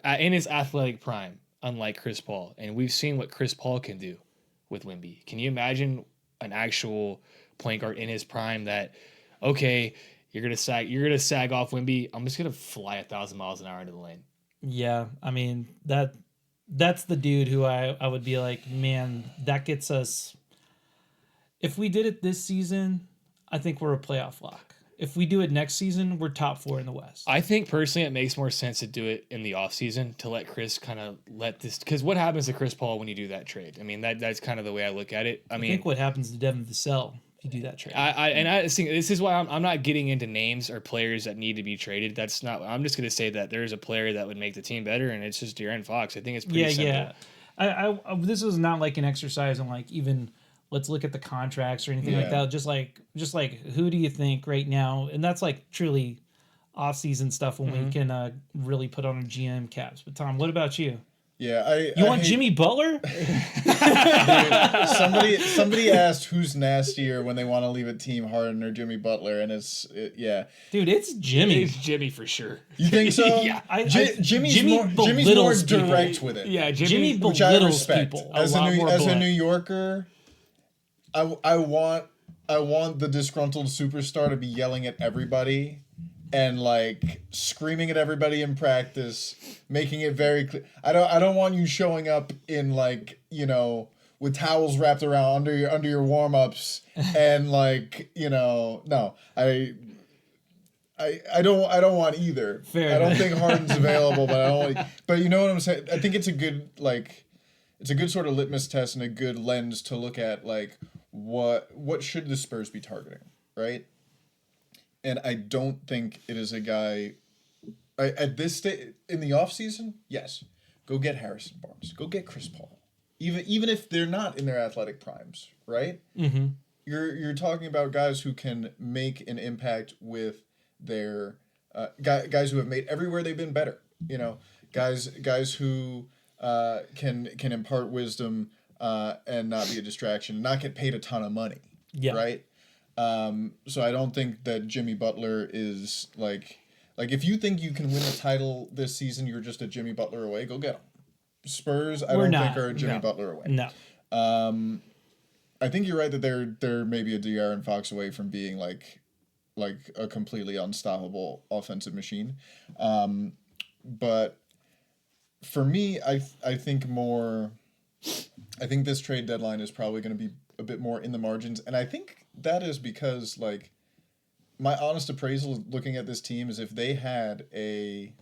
in his athletic prime, unlike Chris Paul. And we've seen what Chris Paul can do with Wemby. Can you imagine an actual point guard in his prime that, okay, you're gonna sag off Wemby, I'm just gonna fly 1,000 miles an hour into the lane. Yeah, I mean, that's the dude who I would be like, man, that gets us. If we did it this season, I think we're a playoff lock. If we do it next season, we're top 4 in the West. I think personally it makes more sense to do it in the offseason to let Chris kind of let this, because what happens to Chris Paul when you do that trade? I mean, that's kind of the way I look at it. I think what happens to Devin Vassell if you do that trade. I think this is why I'm not getting into names or players that need to be traded. That's not. I'm just going to say that there's a player that would make the team better, and it's just De'Aaron Fox. I think it's pretty simple. Yeah. I this was not like an exercise on like even let's look at the contracts or anything like that. Just like who do you think right now? And that's like truly off-season stuff when we can really put on our GM caps. But Tom, what about you? Yeah, you want Jimmy Butler? Dude, somebody asked who's nastier when they want to leave a team, Harden or Jimmy Butler, and dude, it's Jimmy. It's Jimmy for sure. You think so? Yeah, Jimmy's more direct with it. Yeah, Jimmy which I belittles respect. people As a New Yorker, I want the disgruntled superstar to be yelling at everybody and like screaming at everybody in practice, making it very clear. I don't want you showing up in like, with towels wrapped around under your warm-ups and like, no. I don't want either. Fair I don't think Harden's available, but I don't like, but you know what I'm saying? I think it's a good sort of litmus test and a good lens to look at like what should the Spurs be targeting, right? And I don't think it is a guy at this stage in the offseason. Yes, go get Harrison Barnes. Go get Chris Paul. even if they're not in their athletic primes, right? Mm-hmm. You're talking about guys who can make an impact with their guys who have made everywhere they've been better. You know, guys who can impart wisdom and not be a distraction, not get paid a ton of money. Yeah. Right. So I don't think that Jimmy Butler is like if you think you can win a title this season, you're just a Jimmy Butler away. Go get them. Spurs, I don't think are a Jimmy Butler away. No. I think you're right that they're maybe a De'Aaron Fox away from being like a completely unstoppable offensive machine. But for me, I think more. I think this trade deadline is probably going to be a bit more in the margins, and I think that is because like my honest appraisal looking at this team is if they had a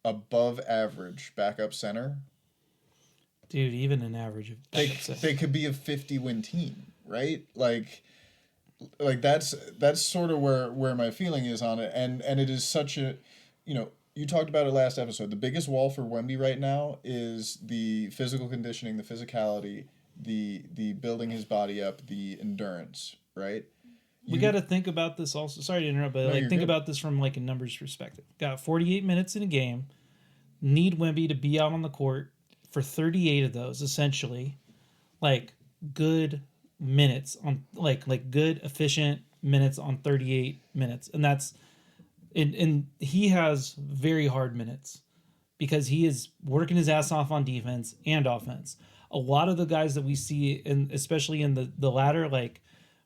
above average backup center, dude, even an average of they could be a 50-win team, right? Like that's sort of where my feeling is on it, and it is such a, you know, you talked about it last episode. The biggest wall for Wemby right now is the physical conditioning, the physicality, the building his body up, the endurance, right? We got to think about this also. Sorry to interrupt, but think good. about this from like a numbers perspective. Got 48 minutes in a game. Need Wemby to be out on the court for 38 of those, essentially. Like good minutes on like good efficient minutes on 38 minutes, and that's and he has very hard minutes because he is working his ass off on defense and offense. A lot of the guys that we see, and especially in the latter, like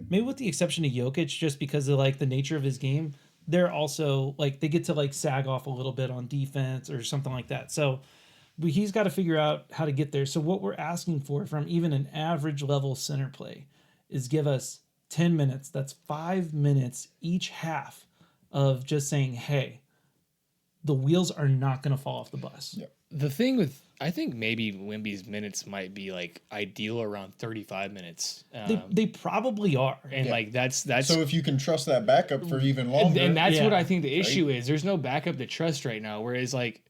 maybe with the exception of Jokic, just because of like the nature of his game, they're also like they get to like sag off a little bit on defense or something like that. So he's got to figure out how to get there. So what we're asking for from even an average level center play is give us 10 minutes. That's 5 minutes each half of just saying, hey, the wheels are not going to fall off the bus. Yeah. The thing with, I think maybe Wemby's minutes might be like ideal around 35 minutes. They probably are. And like that's so if you can trust that backup for even longer. And that's what I think the issue is. There's no backup to trust right now. Whereas like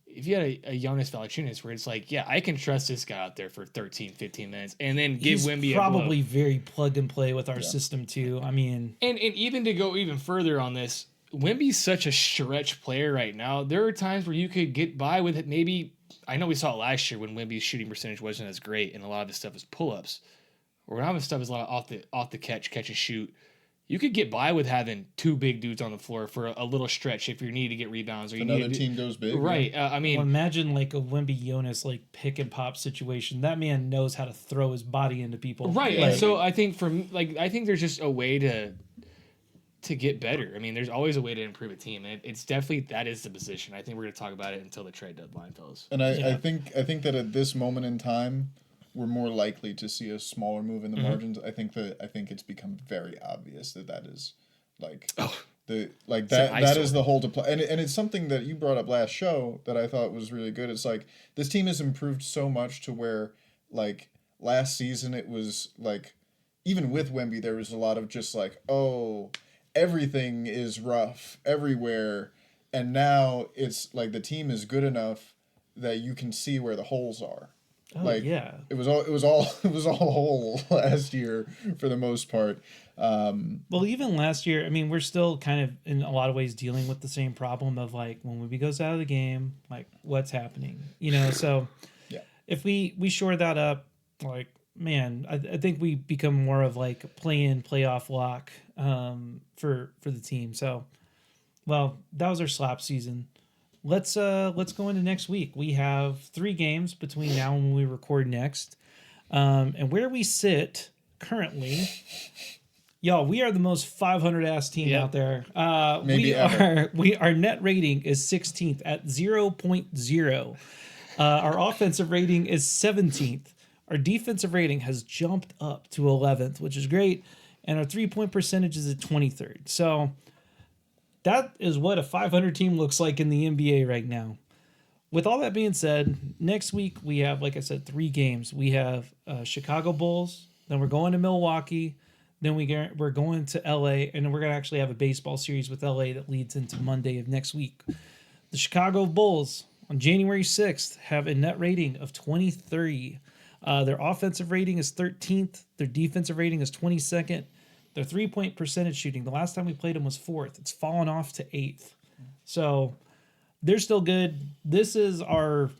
if you had a Jonas Valanciunas where it's like, yeah, I can trust this guy out there for 13, 15 minutes and then give Wemby probably very plug and play with our system too. I mean, and even to go even further on this, Wemby's such a stretch player right now. There are times where you could get by with it. Maybe, I know we saw it last year when Wemby's shooting percentage wasn't as great, and a lot of his stuff is pull-ups. Or a lot of his stuff is a lot of off the catch and shoot. You could get by with having two big dudes on the floor for a little stretch if you need to get rebounds or you another need team goes big, right? I mean, imagine like a Wemby Jonas like pick and pop situation. That man knows how to throw his body into people, right? Like, and so I think I think there's just a way to get better. I mean, there's always a way to improve a team, and it's definitely that is the position. I think we're going to talk about it until the trade deadline, fellas. And I think that at this moment in time, we're more likely to see a smaller move in the margins. I think it's become very obvious that is like that is the whole to play, and it's something that you brought up last show that I thought was really good. It's like this team has improved so much to where like last season it was like even with Wemby there was a lot of just like everything is rough everywhere, and now it's like the team is good enough that you can see where the holes are. It was all whole last year for the most part. Well, even last year, I mean, we're still kind of in a lot of ways dealing with the same problem of like when Wemby goes out of the game, like what's happening, you know? So if we shore that up, like, man, I think we become more of like a play-in, playoff lock for the team. So, well, that was our slop season. Let's go into next week. We have 3 games between now and when we record next. And where we sit currently, y'all, we are the most 500 ass team out there. Our net rating is 16th at 0.0. Our offensive rating is 17th. Our defensive rating has jumped up to 11th, which is great. And our 3-point percentage is at 23rd. So that is what a 500 team looks like in the NBA right now. With all that being said, next week we have, like I said, 3 games. We have Chicago Bulls, then we're going to Milwaukee, then we're going to LA, and then we're going to actually have a baseball series with LA that leads into Monday of next week. The Chicago Bulls on January 6th have a net rating of 23. Their offensive rating is 13th. Their defensive rating is 22nd. Their 3-point percentage shooting, the last time we played them was 4th. It's fallen off to 8th. So they're still good. This is our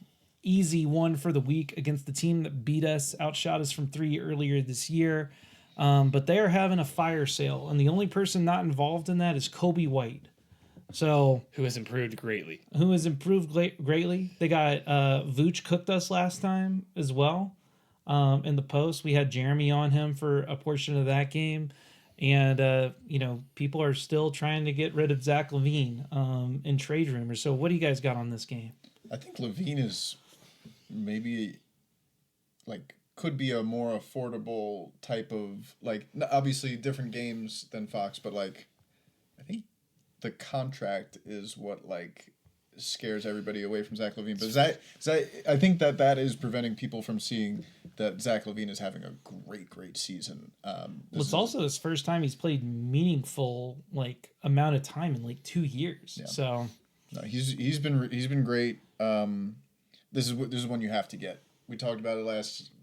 easy one for the week against the team that beat us, outshot us from 3 earlier this year. But they are having a fire sale, and the only person not involved in that is Kobe White. So Who has improved greatly. greatly. They got Vooch cooked us last time as well. In the post, we had Jeremy on him for a portion of that game. And, people are still trying to get rid of Zach LaVine in trade rumors. So what do you guys got on this game? I think LaVine is maybe could be a more affordable type of obviously different games than Fox, but I think the contract is what scares everybody away from Zach LaVine. But I think that is preventing people from seeing that Zach LaVine is having a great season. It's also his first time he's played meaningful amount of time in 2 years. Yeah. So no, he's been great. This is one you have to get. We talked about it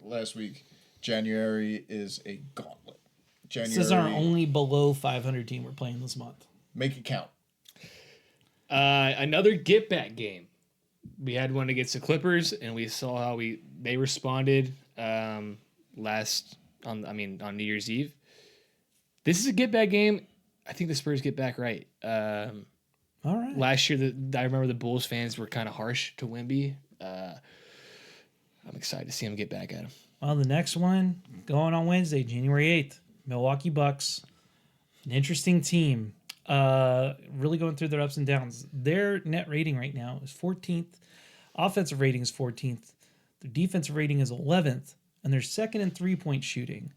last week. January is a gauntlet. This is our only below 500 team we're playing this month. Make it count. Another get back game. We had one against the Clippers, and we saw how they responded on New Year's Eve. This is a get back game. I think the Spurs get back right. All right. Last year, I remember the Bulls fans were kind of harsh to Wemby. I'm excited to see him get back at him. Well, the next one going on Wednesday, January 8th, Milwaukee Bucks. An interesting team. Really going through their ups and downs. Their net rating right now is 14th. Offensive rating is 14th. Their defensive rating is 11th. And they're second in 3-point shooting.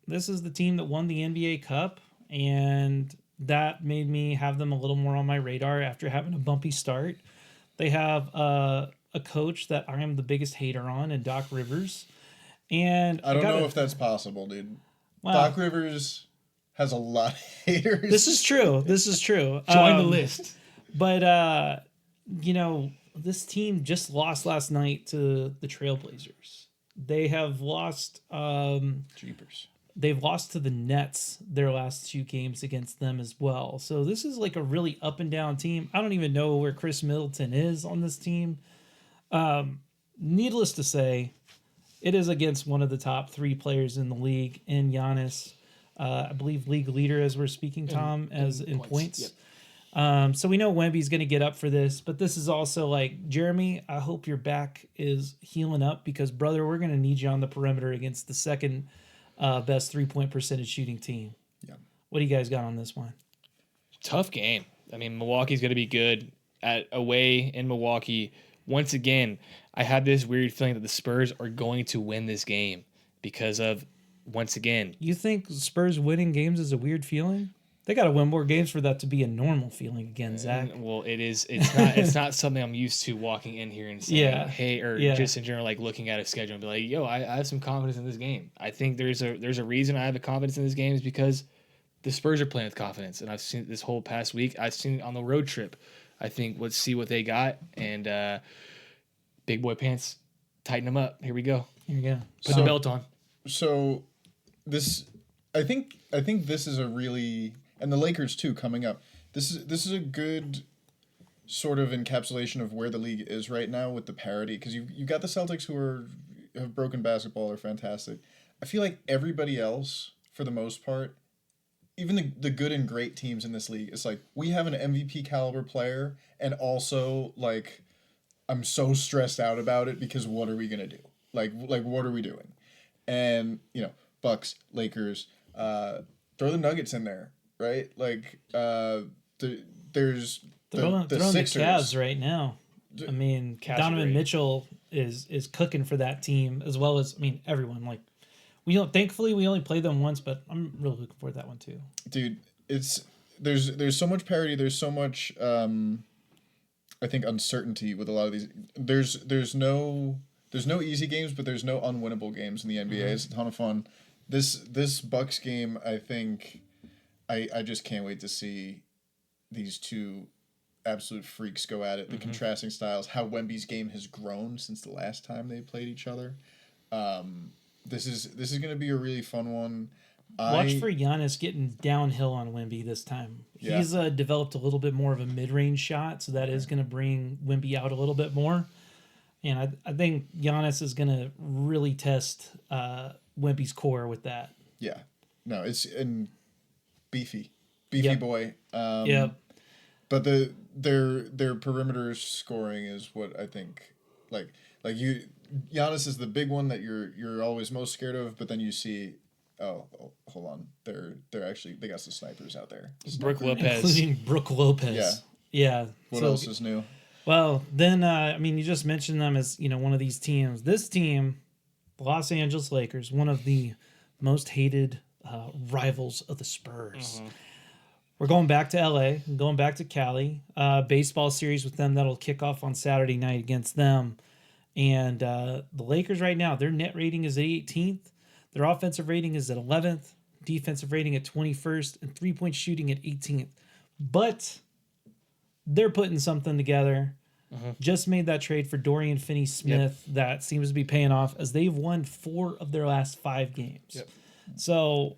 This is the team that won the NBA Cup. And that made me have them a little more on my radar after having a bumpy start. They have a coach that I am the biggest hater on, and Doc Rivers. And I don't know if that's possible, dude. Well, Doc Rivers has a lot of haters. This is true. Join the list. But, this team just lost last night to the Trailblazers. They have lost... Jeepers. They've lost to the Nets their last 2 games against them as well. So this is a really up and down team. I don't even know where Chris Middleton is on this team. Needless to say, it is against one of the top 3 players in the league in Giannis. I believe league leader as we're speaking, Tom, in points. Yep. So we know Wemby's going to get up for this, but this is also Jeremy, I hope your back is healing up because, brother, we're going to need you on the perimeter against the second best 3-point percentage shooting team. Yeah. What do you guys got on this one? Tough game. I mean, Milwaukee's going to be good away in Milwaukee. Once again, I have this weird feeling that the Spurs are going to win this game because of, once again. You think Spurs winning games is a weird feeling? They got to win more games for that to be a normal feeling again, Zach. Well, it is. It's not. It's not something I'm used to walking in here and saying, "Hey," or just in general, looking at a schedule and be like, "Yo, I have some confidence in this game." I think there's a reason I have a confidence in this game is because the Spurs are playing with confidence, and I've seen it this whole past week. I've seen it on the road trip. I think let's see what they got, and big boy pants, tighten them up. Here we go. Here you go. Put the belt on. So this, I think this is a really. And the Lakers too coming up. This is a good sort of encapsulation of where the league is right now with the parity because you got the Celtics who have broken basketball, are fantastic. I feel like everybody else for the most part, even the good and great teams in this league, it's we have an MVP caliber player and also I'm so stressed out about it because what are we gonna do? What are we doing? And Bucks, Lakers, throw the Nuggets in there. Right, there's throwing the Cavs right now. I mean, Cavs Donovan Mitchell is cooking for that team as well as everyone. Thankfully we only played them once, but I'm really looking forward to that one too. Dude, there's so much parity. There's so much I think uncertainty with a lot of these. There's no easy games, but there's no unwinnable games in the NBA. Mm-hmm. It's a ton of fun. This Bucks game, I think. I just can't wait to see these two absolute freaks go at it. The contrasting styles, how Wemby's game has grown since the last time they played each other. This is going to be a really fun one. Watch for Giannis getting downhill on Wemby this time. Yeah. He's developed a little bit more of a mid-range shot, so that is going to bring Wemby out a little bit more. And I think Giannis is going to really test Wemby's core with that. Yeah. No, it's beefy Yep. boy. Yep. But their perimeter scoring is what I think Giannis is the big one that you're always most scared of, but then you see hold on. They got some snipers out there. Brooke Lopez. Including Brooke Lopez. Yeah. What else is new? Well, then you just mentioned them as, one of these teams. This team, the Los Angeles Lakers, one of the most hated rivals of the Spurs. We're going back to LA, going back to Cali. Baseball series with them that'll kick off on Saturday night against them. And the Lakers right now, their net rating is at 18th. Their offensive rating is at 11th. Defensive rating at 21st. And three-point shooting at 18th. But they're putting something together. Just made that trade for Dorian Finney-Smith that seems to be paying off as they've won 4 of their last 5 games. So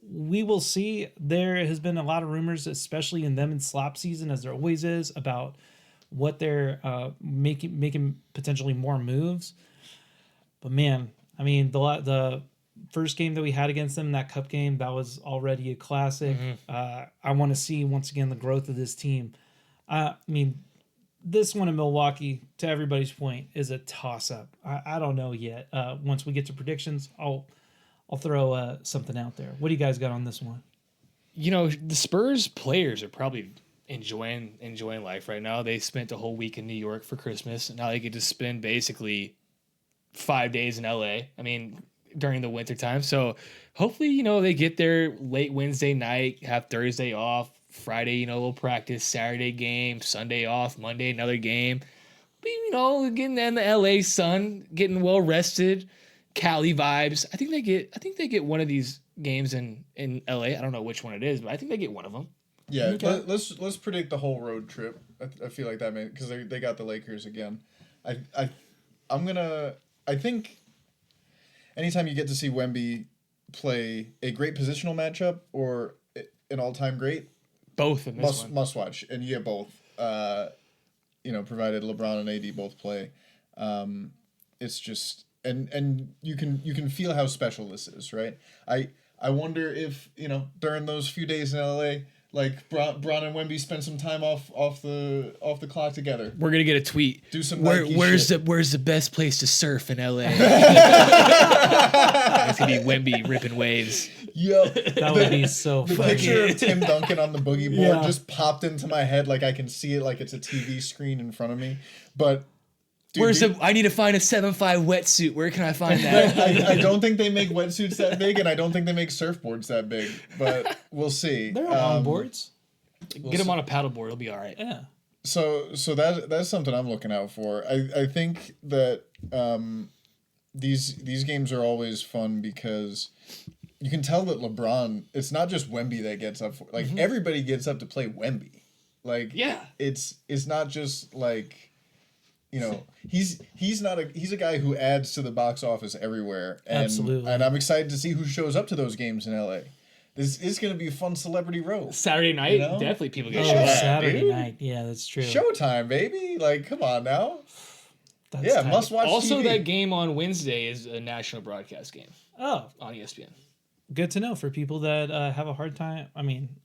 we will see. There has been a lot of rumors, especially in them in slop season, as there always is, about what they're making potentially more moves. But man, the first game that we had against them, that cup game, that was already a classic. I want to see once again the growth of this team. This one in Milwaukee, to everybody's point, is a toss-up. I don't know yet. Once we get to predictions, I'll throw something out there. What do you guys got on this one? The Spurs players are probably enjoying life right now. They spent a whole week in New York for Christmas, and now they get to spend basically 5 days in LA. During the winter time. So hopefully, they get there late Wednesday night, have Thursday off, Friday, a little practice, Saturday game, Sunday off, Monday another game. But, getting in the LA sun, getting well rested, Cali vibes. I think they get one of these games in LA. I don't know which one it is, but I think they get one of them. Yeah, let's predict the whole road trip. I feel like that because they got the Lakers again. I think anytime you get to see Wemby play a great positional matchup or an all-time great, both in this one. Must watch, and you get both. Provided LeBron and AD both play, it's just and you can feel how special this is, right? I wonder if during those few days in LA, like Bron and Wemby spend some time off the clock together. We're gonna get a tweet. Do some where's the best place to surf in LA? It's gonna be Wemby ripping waves. Yo, that would be so funny. The picture of Tim Duncan on the boogie board just popped into my head, like I can see it, like it's a TV screen in front of me. But dude, I need to find a 7.5 wetsuit. Where can I find that? I don't think they make wetsuits that big, and I don't think they make surfboards that big. But we'll see. They're on boards. Get them on a paddleboard. It'll be all right. Yeah. So that's something I'm looking out for. I think that these games are always fun because you can tell that LeBron, it's not just Wemby that gets up for, like everybody gets up to play Wemby. Like it's not just like he's a guy who adds to the box office everywhere. And, absolutely. And I'm excited to see who shows up to those games in LA. This is going to be a fun celebrity row. Saturday night, definitely people get showed up. Saturday night, yeah, that's true. Showtime, baby! Like, come on now. That's tight. Must watch. Also, TV. that game on Wednesday is a national broadcast game. Oh, on ESPN. Good to know for people that have a hard time.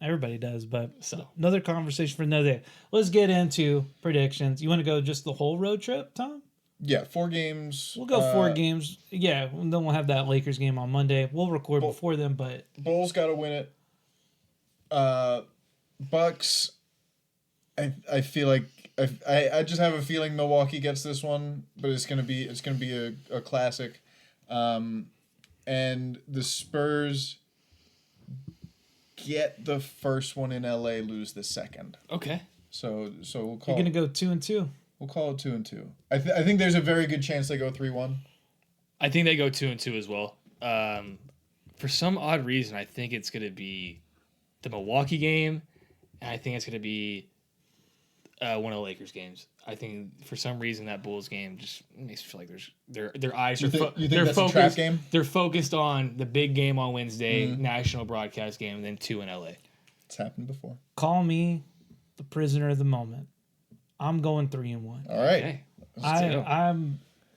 Everybody does, but another conversation for another day. Let's get into predictions. You want to go just the whole road trip, Tom? Yeah, 4 games. We'll go 4 games. Yeah, and then we'll have that Lakers game on Monday. We'll record before then, but Bulls got to win it. Bucks. I feel like I just have a feeling Milwaukee gets this one, but it's gonna be a classic. And the Spurs get the first one in LA, lose the second. Okay. So we'll call. You're gonna go 2-2. We'll call it 2-2. I think there's a very good chance they go 3-1. I think they go 2-2 as well. For some odd reason, I think it's gonna be the Milwaukee game, and I think it's gonna be one of the Lakers games. I think for some reason that Bulls game just makes me feel like their eyes You are think they're that's a focused. trap game? They're focused on the big game on Wednesday, national broadcast game, and then 2 in LA. It's happened before. Call me the prisoner of the moment. I'm going 3-1. All right. Okay.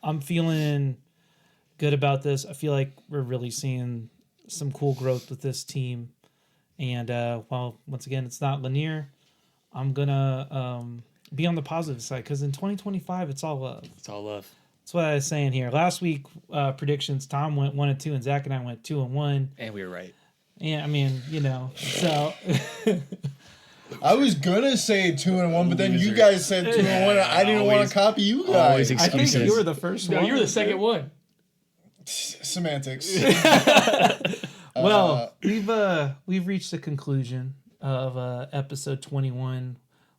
I'm feeling good about this. I feel like we're really seeing some cool growth with this team. And while once again it's not linear, I'm gonna be on the positive side because in 2025 it's all love. It's all love. That's what I was saying here. Last week predictions, Tom went 1-2 and Zach and I went 2-1. And we were right. Yeah, I mean, so I was gonna say 2-1, but then you guys said 2-1. I didn't want to copy you guys. always I think excuses. you were the first one. No, you were the second one. Semantics. Well, we've reached the conclusion of episode 21.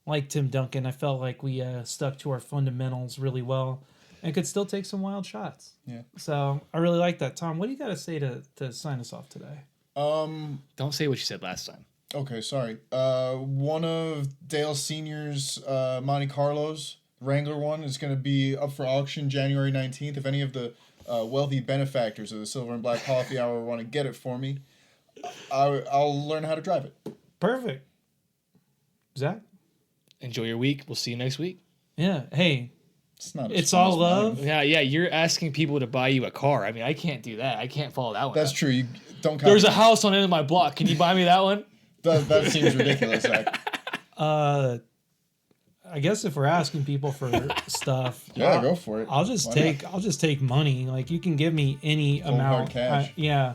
Like Tim Duncan, I felt like we stuck to our fundamentals really well and could still take some wild shots. Yeah. So I really like that. Tom, what do you got to say to sign us off today? Don't say what you said last time. Okay, sorry. One of Dale Sr.'s Monte Carlos, Wrangler one, is going to be up for auction January 19th. If any of the wealthy benefactors of the Silver and Black Coffee Hour want to get it for me, I'll learn how to drive it. Perfect. Zach? Enjoy your week. We'll see you next week. Yeah. Hey, It's it's fun all as love. mine. Yeah, you're asking people to buy you a car. I mean, I can't do that. I can't follow that one. That's up. true. You don't copy There's a me. house on the end of my block. Can you buy me that one? That seems ridiculous, Zach. I guess if we're asking people for stuff, Yeah, go for it. I'll just Why take money. Like you can give me any Cold amount. hard cash. Yeah.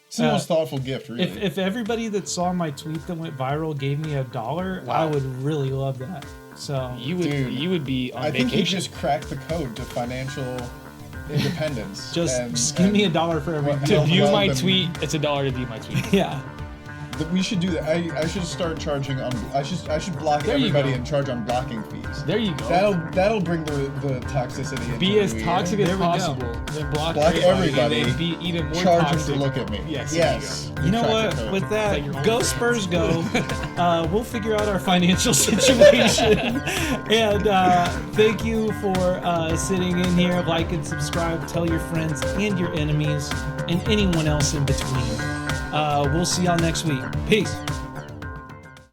It's the most thoughtful gift, really. If everybody that saw my tweet that went viral gave me $1, I would really love that. So You would be on I think you vacation. just cracked the code to financial independence. just give me $1 for every What- view. To view Well, my then- tweet, it's $1 to view my tweet. Yeah. We should do that. I should start charging on. I should block There you everybody go. and charge on blocking fees. There you go. That'll bring the toxicity. Into Be as the toxic There as we go. possible. Then block everybody. And then be even more Charge them toxic. to look at me. Yes. Yes. You know cracked what? the code. With It's like your that, own go friend. Spurs, go. We'll figure out our financial situation. And thank you for sitting in here. Like and subscribe. Tell your friends and your enemies and anyone else in between. We'll see y'all next week. Peace.